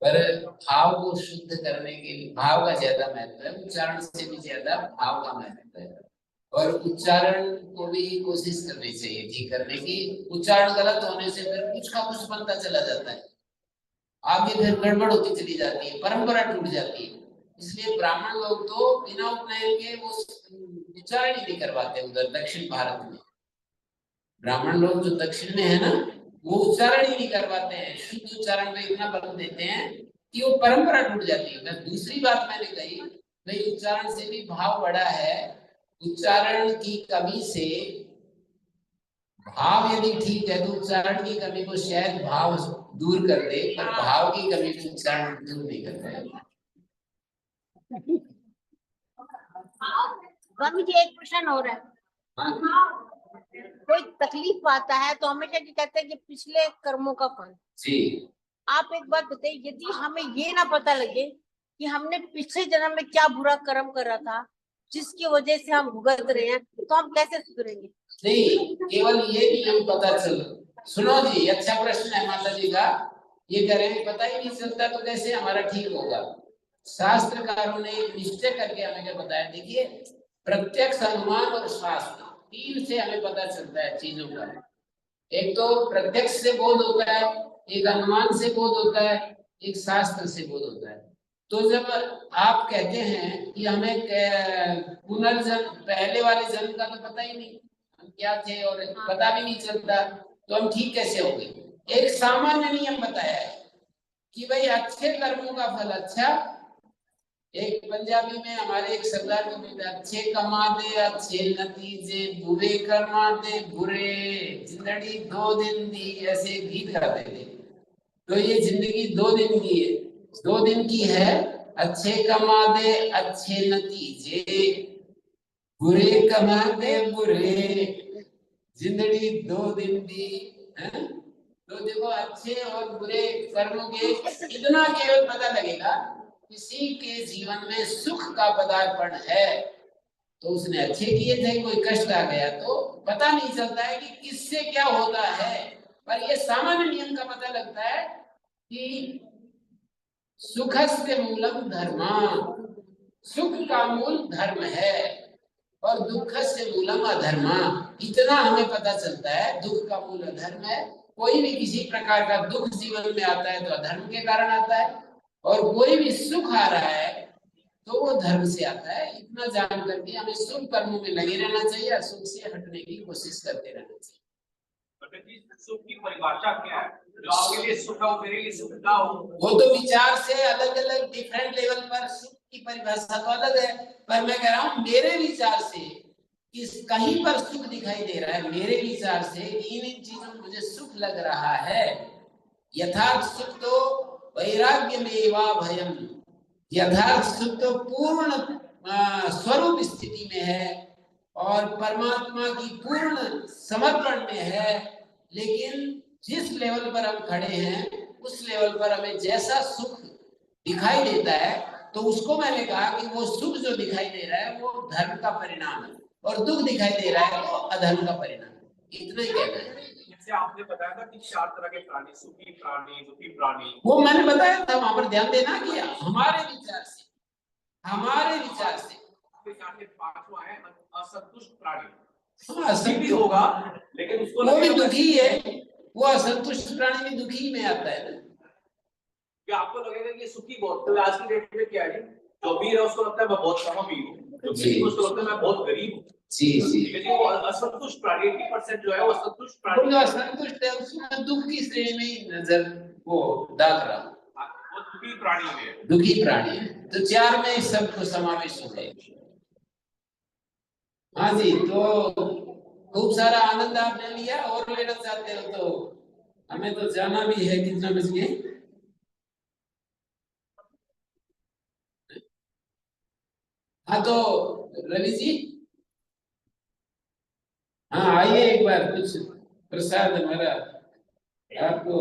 पर भाव को शुद्ध करने के लिए भाव का ज्यादा महत्व है, उच्चारण से भी ज्यादा भाव का महत्व है। और उच्चारण को भी कोशिश करनी चाहिए ठीक करने की। उच्चारण गलत होने से फिर कुछ का कुछ बनता चला जाता है, आगे फिर गड़बड़ होती चली जाती है, परंपरा टूट जाती है। इसलिए ब्राह्मण लोग तो बिना उपनयन के वो उच्चारण ही नहीं करवाते। उधर दक्षिण भारत में ब्राह्मण लोग जो दक्षिण में है ना, वो उच्चारण ही नहीं करवाते हैं, शुद्ध उच्चारण में इतना बल देते हैं कि वो परंपरा टूट जाती है। दूसरी बात मैंने कही भाई उच्चारण से भी भाव बड़ा है। उच्चारण की कमी से भाव यदि ठीक है तो उच्चारण की कमी को शायद भाव दूर कर दे, पर भाव की कमी को उच्चारण दूर नहीं करता है। स्वामी जी एक प्रश्न हो रहा है, हाँ कोई तकलीफ आता है तो हमेशा ये कहते हैं कि पिछले कर्मों का फल। जी, आप एक बात बताइए, यदि हमें ये ना पता लगे कि हमने पिछले जन्म में क्या बुरा कर्म करा था जिसकी वजह से हम भुगत रहे हैं, तो हम कैसे सुधरेंगे? नहीं केवल ये नियम पता चल। सुनो जी, अच्छा प्रश्न है माता जी का। ये करें पता ही नहीं चलता तो कैसे हमारा ठीक होगा। शास्त्रकारों ने एक निश्चय करके हमें क्या बताया, देखिए प्रत्यक्ष अनुमान और शास्त्र तीन से हमें पता चलता है चीजों का। एक तो प्रत्यक्ष से बोध होता है, एक अनुमान से बोध होता है, एक शास्त्र से बोध होता है। तो जब आप कहते हैं कि हमें पुनर्जन्म पहले वाले जन्म का तो पता ही नहीं हम क्या थे और पता भी नहीं चलता, तो हम ठीक कैसे होंगे? एक सामान्य नियम बताया है कि भाई अच्छे कर्मों का फल अच्छा। एक पंजाबी में हमारे एक सरदार को बोलते अच्छे कमाते अच्छे नतीजे, बुरे कमाते बुरे, जिंदगी 2 दिन दी, ऐसे गीत गाते थे। तो ये जिंदगी 2 दिन की है, 2 दिन की है। अच्छे कमा दे अच्छे नतीजे, बुरे कमा दे बुरे, जिंदगी 2 दिन दी है? तो देखो अच्छे और बुरे कर्मों के इतना केवल पता लगेगा, किसी के जीवन में सुख का पदार्पण है तो उसने अच्छे किए थे, कोई कष्ट आ गया तो पता नहीं चलता है कि किससे क्या होता है। पर ये सामान्य नियम का पता लगता है कि सुखस्य मूलम धर्मा, सुख का मूल धर्म है और दुखस्य मूलम अधर्मा। इतना हमें पता चलता है, दुख का मूल अधर्म है। कोई भी किसी प्रकार का दुख जीवन में आता है तो अधर्म के कारण आता है, और कोई भी सुख आ रहा है तो वो धर्म से आता है। इतना जान करके हमें शुभ कर्मों में लगे रहना चाहिए, असुख से हटने की कोशिश करते रहना चाहिए। सुख की परिभाषा क्या है? जो आपके लिए सुख हो मेरे लिए सुख ना हो, वो तो विचार से अलग अलग डिफरेंट लेवल पर सुख की परिभाषा तो अलग है। पर मैं कह रहा हूँ मेरे विचार से कि कहीं पर सुख दिखाई दे रहा है, मेरे विचार से इन चीजों में मुझे सुख लग रहा है। यथार्थ सुख तो वैराग्य में वा भयम, यथार्थ सुख तो पूर्ण स्वरूप स्थिति में है और परमात्मा की पूर्ण समर्पण में है। लेकिन जिस लेवल पर हम खड़े हैं उस लेवल पर हमें जैसा सुख दिखाई देता है तो उसको मैंने कहा कि वो सुख जो दिखाई दे रहा है वो धर्म का परिणाम है और दुख दिखाई दे रहा है तो अधर्म का परिणाम है। इतना ही कहना है। जैसे आपने बताया था कि 4 तरह के प्राणी, सुखी प्राणी, दुखी प्राणी, वो मैंने बताया था, वहां पर ध्यान देना कि हमारे विचार से पांचवा है असंतुष्ट प्राणी। असंतुष्ट भी होगा लेकिन उसको वो भी दुखी है, वो असंतुष्ट प्राणी भी दुखी में आता है ना। कि आपको लगेगा कि सुखी बहुत, तो आज की डेट में क्या है, जो अमीर है उसको लगता है मैं बहुत कम अमीर हूँ, जो गरीब उसको लगता है मैं बहुत गरीब हूँ। जी जी, लेकिन वो असंतुष्ट प्राणी 80% जो है वो असंतुष्ट प्राणी, वो जो असंतुष्ट है उसमें दुख की श्रेणी में नजर वो डाल रहा, वो दुखी प्राणी है, दुखी प्राणी है। तो 4 में सबको समावेश हो जाएगा। हाँ जी, तो खूब सारा आनंद आपने लिया, और लेना चाहते हो तो हमें तो जाना भी है। कितना बज गए? हाँ तो रवि जी, हाँ आइए एक बार, कुछ प्रसाद हमारा आपको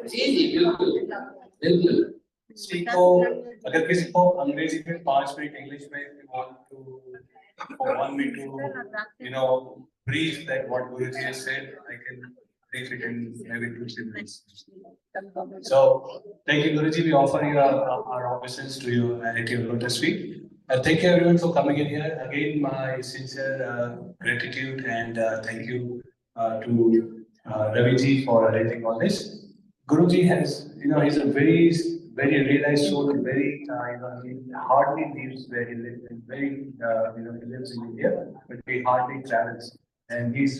जी जी बिल्कुल बिल्कुल। किसी को अगर किसी को अंग्रेजी में 5 मिनट, इंग्लिश में want me to brief that what Guruji has said, I can brief it in maybe 2-3 minutes. So thank you, Guruji. We offer you our obeisance to you at your lotus feet. Thank you everyone for coming in here. Again, my sincere gratitude and thank you to Raviji for arranging all this. Guruji has, he's a very realized soul, and very, he hardly lives where he lives, and very, he lives in India, but he hardly travels, and lives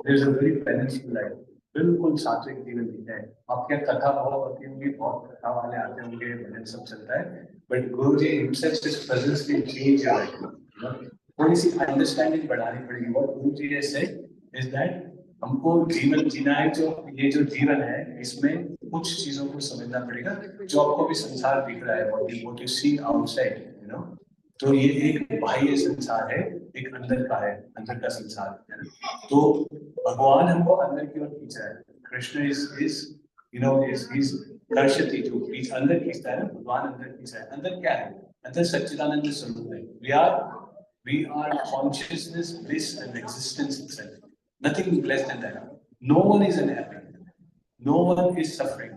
a very balanced life. बिल्कुल सात्विक जीवन जीता है। आपके कथा बहुत होती होंगी, बहुत कथा वाले आते होंगे, भजन सब चलता है, but Guruji himself, his presence will change your life. थोड़ी सी अंडरस्टैंडिंग बढ़ानी पड़ेगी। What Guruji has said is that हमको जीवन जीना है, ये जो जीवन है, इसमें कुछ चीजों को समझना पड़ेगा। जो आपको भी संसार दिख रहा है, what you see outside, तो ये एक बाह्य संसार है, एक अंदर का है, अंदर का संसार है। तो भगवान हमको अंदर की ओर खींच रहा है। कृष्ण इज कर्षति, जो बीच अंदर खींचता है ना, भगवान अंदर खींच रहा है। अंदर क्या है? अंदर सच्चिदानंद स्वरूप है। We are consciousness, bliss and existence itself. Nothing less than that. No one is unhappy. No one is suffering.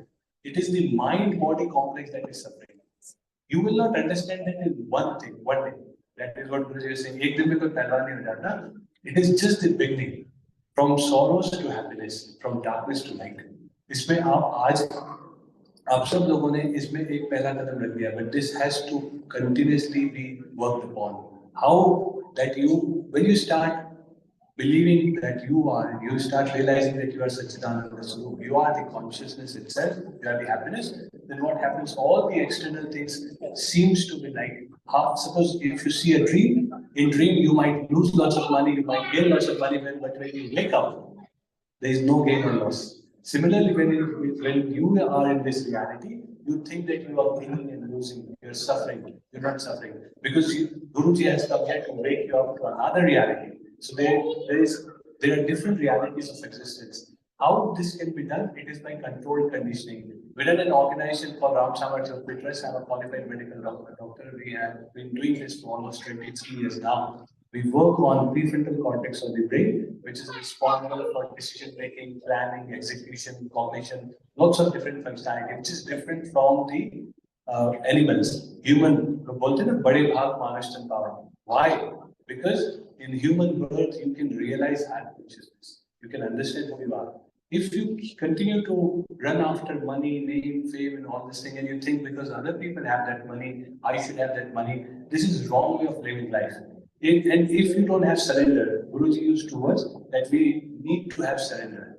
It is the mind-body complex that is suffering. You will not understand that in one day. That is what Guruji is saying. एक दिन में कोई पहलवान नहीं हो जाता. It is just the beginning. From sorrows to happiness, from darkness to light. इसमें आप सब लोगों ने इसमें एक पहला कदम रख दिया. But this has to continuously be worked upon. How that when you start believing that you start realizing that you are Satchidananda Swarup, you are the consciousness itself, you are the happiness, then what happens? All the external things seems to be like, suppose if you see a dream, in dream you might lose lots of money, you might gain lots of money, but when you wake up, there is no gain or loss. Similarly, when you are in this reality, you think that you are gaining and losing, you are suffering, you are not suffering. Because Guruji has come here to wake you up to another reality. So there are different realities of existence. How this can be done? It is by controlled conditioning. Within an organization called Ram Samarthya Fitness, I'm a qualified medical doctor. We have been doing this for almost 23 years now. We work on prefrontal cortex of the brain, which is responsible for decision making, planning, execution, cognition, lots of different functionality, which is different from the animals. Human, bolte na bade bhag Maharashtrian power. Why? Because in human birth, you can realize higher consciousness. You can understand who you are. If you continue to run after money, name, fame, and all this thing, and you think because other people have that money, I should have that money, this is wrong way of living life. And if you don't have surrender, Guruji used to us that we need to have surrender.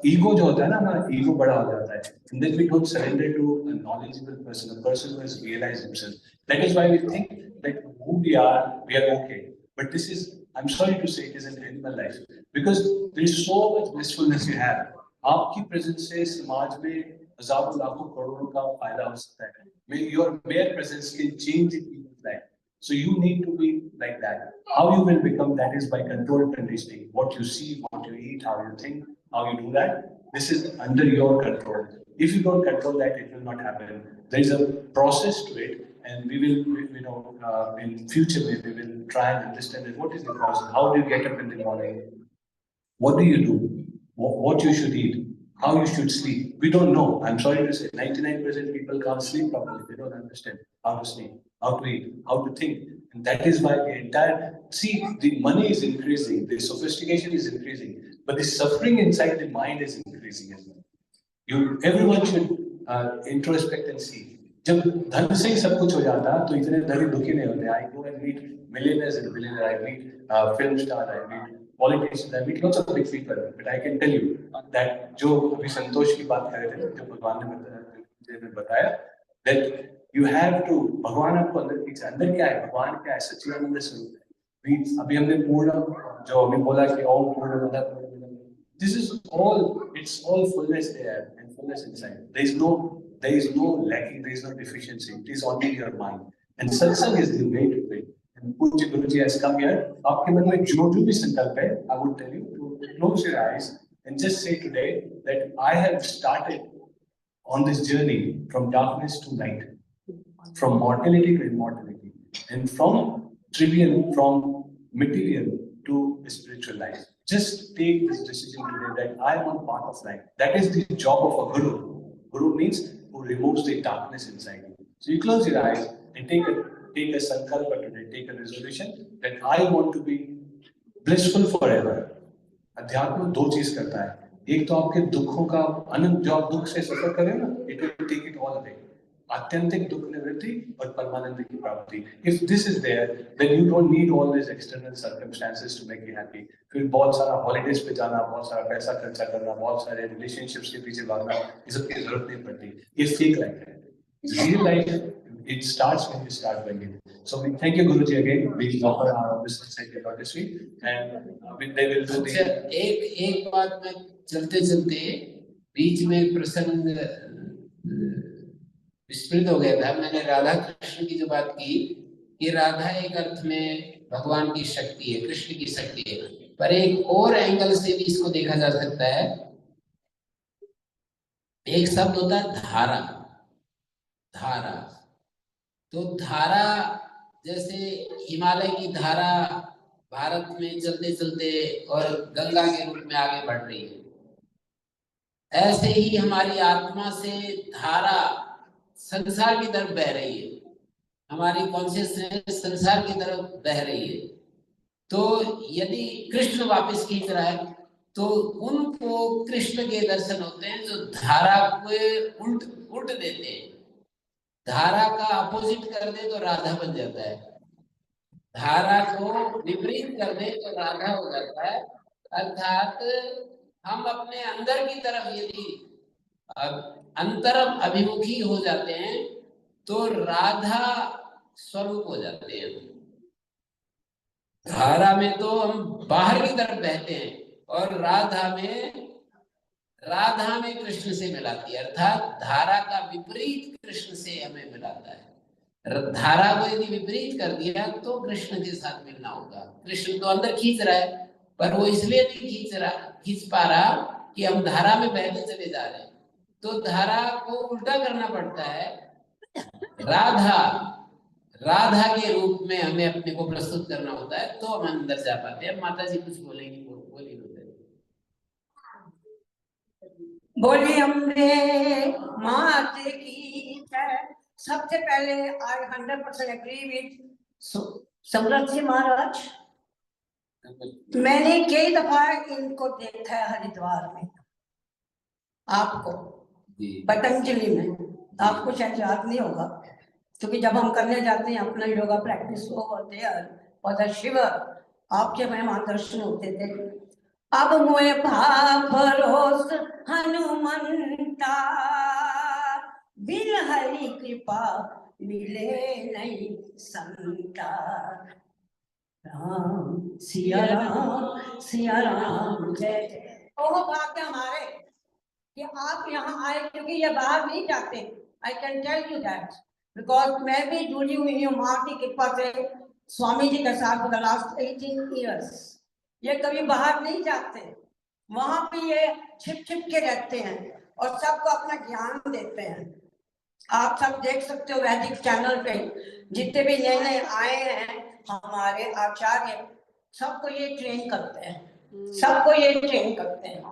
Ego जो होता है ना, हमारा ego बड़ा हो जाता है. And then we don't surrender to a knowledgeable person, a person who has realized himself. That is why we think that who we are okay. But this is, I'm sorry to say, it is an animal life. Because there is so much blissfulness you have. आपकी presence से समाज में हजारों लाखों करोड़ों का फायदा हो सकता है. Your mere presence can change the people's life. So you need to be like that. How you will become that is by controlled conditioning. What you see, what you eat, how you think, how you do that. This is under your control. If you don't control that, it will not happen. There is a process to it, and we will, in future we will try and understand that what is the process. How do you get up in the morning? What do you do? What you should eat? How you should sleep? We don't know. I'm sorry to say, 99% people can't sleep properly. They don't understand how to sleep, how to eat, how to think. And that is why the money is increasing, the sophistication is increasing, but the suffering inside the mind is increasing as well. Everyone should introspect and see. जब धन से ही सब कुछ हो जाता तो इतने दरिद्र दुखी नहीं होते. I go and meet millionaires and billionaires. I meet film stars. I meet politicians. I meet lots of big people. But I can tell you that जो अभी संतोष की बात कर रहे थे, जो भगवान ने बताया, that you have to, भगवान आपको अंदर खींचा. अंदर क्या है? भगवान क्या है? सच्चिदानंद स्वरूप है. अभी हमने पूर्ण जो अभी बोला कि ओम पूर्ण. This is all. It's all fullness there and fullness inside. There is no lacking. There is no deficiency. It is only your mind. And satsang is the way to it. And Pujya Guruji has come here. आपके मन में जो भी संकल्प है, I would tell you to close your eyes and just say today that I have started on this journey from darkness to light, from mortality to immortality, and from trivial, from material to spiritual life. Just take this decision today that I am a part of life. That is the job of a guru. Guru means who removes the darkness inside you. So you close your eyes and take a sankalpa today, take a resolution that I want to be blissful forever. अध्यात्म दो चीज करता है, एक तो आपके दुखों का अनंत, जो आप दुख से सफर करें ना, it will take it all away, आत्यंतिक दुख निवृत्ति और परमानंद की प्राप्ति. If this is there then you don't need all this external circumstances to make you happy. फिर बहुत सारा हॉलीडेज पे जाना, बहुत सारा पैसा खर्चा करना, बहुत सारे रिलेशनशिप्स के पीछे भागना, ये सब की जरूरत नहीं पड़ती. ये फेक लाइफ है. Real life, it starts when you start doing it. So we thank you Guruji again. We offer our business at your lotus feet, and they will do the. एक बात में चलते चलते बीच में प्रसंग विस्मृत हो गया था. मैंने राधा कृष्ण की जो बात की कि राधा एक अर्थ में भगवान की शक्ति है, कृष्ण की शक्ति है, पर एक और एंगल से भी इसको देखा जा सकता है. एक शब्द होता है धारा. धारा तो धारा, जैसे हिमालय की धारा भारत में चलते चलते और गंगा के रूप में आगे बढ़ रही है, ऐसे ही हमारी आत्मा से धारा संसार की तरफ बह रही है. हमारी कॉन्शियसनेस संसार की तरफ बह रही है. तो यदि कृष्ण वापस खींच रहा है तो उनको कृष्ण के दर्शन होते हैं जो धारा को उल्ट देते हैं. धारा का अपोजिट कर दे तो राधा बन जाता है, धारा को विपरीत कर दे तो राधा हो जाता है. अर्थात हम अपने अंदर की तरफ यदि अंतर अभिमुखी हो जाते हैं तो राधा स्वरूप हो जाते हैं. धारा में तो हम बाहर की तरफ बहते हैं और राधा में कृष्ण से मिलाती है. अर्थात धारा का विपरीत कृष्ण से हमें मिलाता है. धारा को यदि विपरीत कर दिया तो कृष्ण के साथ मिलना होगा. कृष्ण तो अंदर खींच रहा है, पर वो इसलिए नहीं खींच पा रहा कि हम धारा में बहते चले जा रहे हैं. तो धारा को उल्टा करना पड़ता है. राधा के रूप में हमें अपने को प्रस्तुत करना होता है तो हम अंदर जा पाते हैं. माता जी कुछ बोलेंगी, बोलिए. बोली अम्बे मात की जय. सबसे पहले आई 100% एग्री विद समरथ जी महाराज. मैंने कई दफा इनको देखा है हरिद्वार में, आपको पतंजलि में. आपको शायद याद नहीं होगा क्योंकि जब हम करने जाते हैं अपना योगा प्रैक्टिस वो होते हैं और शिव आपके मेहमान दर्शन होते थे. अब मोए भरोस हनुमंता, बिन हरि कृपा मिले नहीं संता. राम सिया राम जय जय. ओह भाग्य हमारे कि आप यहाँ आए, क्योंकि ये बाहर नहीं जाते. I can tell you that because मैं भी जुड़ी हुई हूँ माँ की कृपा से स्वामी जी के साथ फॉर द लास्ट 18 years. ये कभी बाहर नहीं जाते, वहां पे ये छिप के रहते हैं और सबको अपना ज्ञान देते हैं. आप सब देख सकते हो वैदिक चैनल पे जितने भी नए आए हैं हमारे आचार्य, सबको ये ट्रेन करते हैं, सबको ये ट्रेन करते हैं.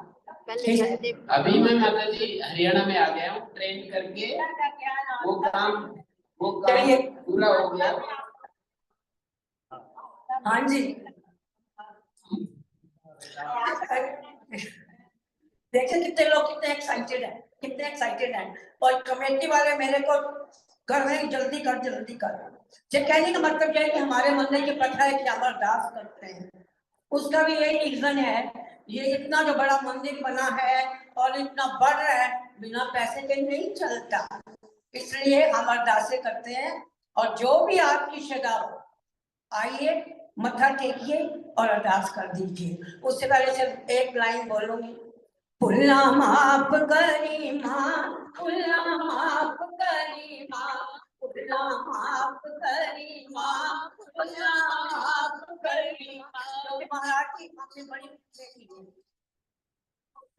अभी मैं माता जी हरियाणा में आ गया हूँ, ट्रेन करके वो काम पूरा हो गया. हाँ जी. देखिए कितने लोग कितने एक्साइटेड हैं और कमेटी वाले मेरे को कर रहे हैं जल्दी कर. ये कहने का मतलब क्या है कि हमारे मंदिर की प्रथा है कि हम अरदास करते हैं. उसका भी यही रीजन है. ये इतना जो बड़ा मंदिर बना है और इतना बढ़ रहा है, बिना पैसे के नहीं चलता, इसलिए हम अरदासें करते हैं. और जो भी आपकी श्रद्धा हो आइए, मत्था टेकिए और अरदास कर दीजिए. उससे पहले सिर्फ एक लाइन बोलूंगी. भुला माफ करी माँ, भुला माफ करी माँ, भुला माफ करी माँ, भुला माफ करी। तो मराठी हमने बड़ी बेटी है,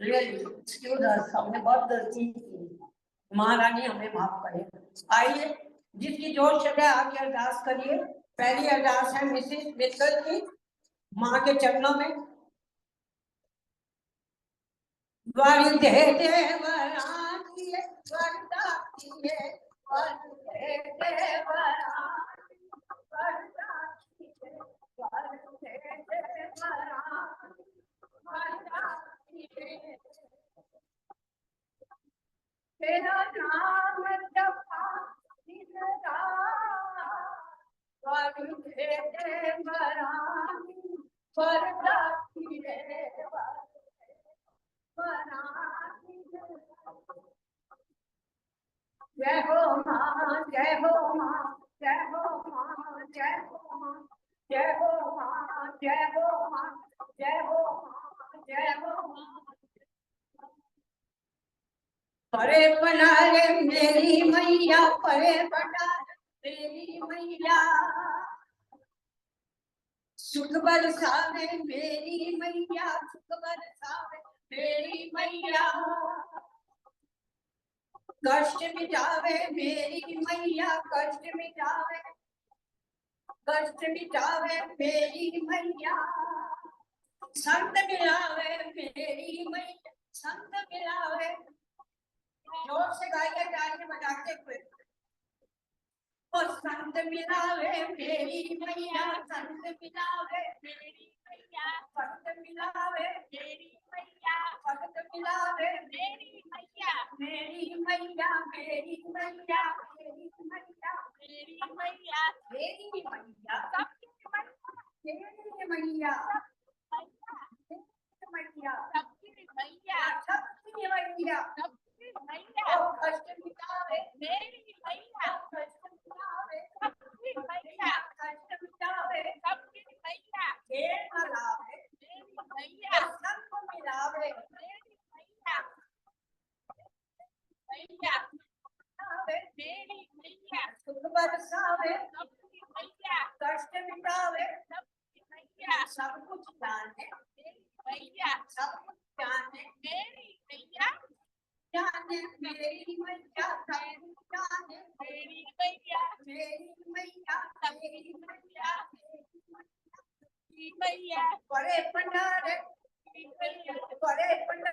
रियली एक्सक्यूज अस, हमने बहुत गलती की, महारानी हमें माफ करे। आइए, जिसकी जो जगह आके अरदास करिए। पहली अरदास है मिसेस मित्तल की, माँ के चरणों में। वरदे देवरानी वरदाती है, वरदे देवरानी वरदाती है, वरदे देवरानी वरदाती है। तेरा नाम जपा दिन रात, वरदे देवरानी वरदाती है, जय हो माँ, जय हो माँ, जय हो माँ, जय हो माँ, जय हो माँ, जय हो माँ, जय हो माँ, जय हो माँ। परे पनारे मेरी मैया, परे पनारे मेरी मैया, सुख बरसावे मेरी मैया, सुख बरसावे मेरी मैया, कष्ट मिटावे मेरी मैया, कष्ट मिटावे, कष्ट मिटावे मेरी मैया, संत मिलावे मेरी मैया, संत मिलावे। जोर से गाइए ताली बजाते हुए। और संत मिलावे मेरी मैया, संत मिलावे मेरी मैया, संत मिलावे मेरी मैया, संत मिलावे मेरी मैया, मेरी मैया, मेरी मैया, मेरी मैया, मेरी मैया, मेरी मैया, सबकी मैया, मेरी मैया, सबकी मैया, सबकी मैया, सबकी मैया, कष्ट मिटावे मेरी मैया, कष्ट मिटावे सबकी मैया, कष्ट मिटावे सबकी मैया, खेल मिलावे मेरी मैया, संग मिलावे मेरी मैया, मैया मिलावे मेरी मैया, सुख बरसावे सबकी मैया, कष्ट मिटावे सबकी मैया, सब कुछ जाने मेरी मैया, सब कुछ जाने मेरी मैया, जाने मेरी मैया, सब कुछ जाने मेरी मैया, मेरी मैया, मेरी मैया, मेरी मैया, बड़े भंडारे बड़े भंडारे।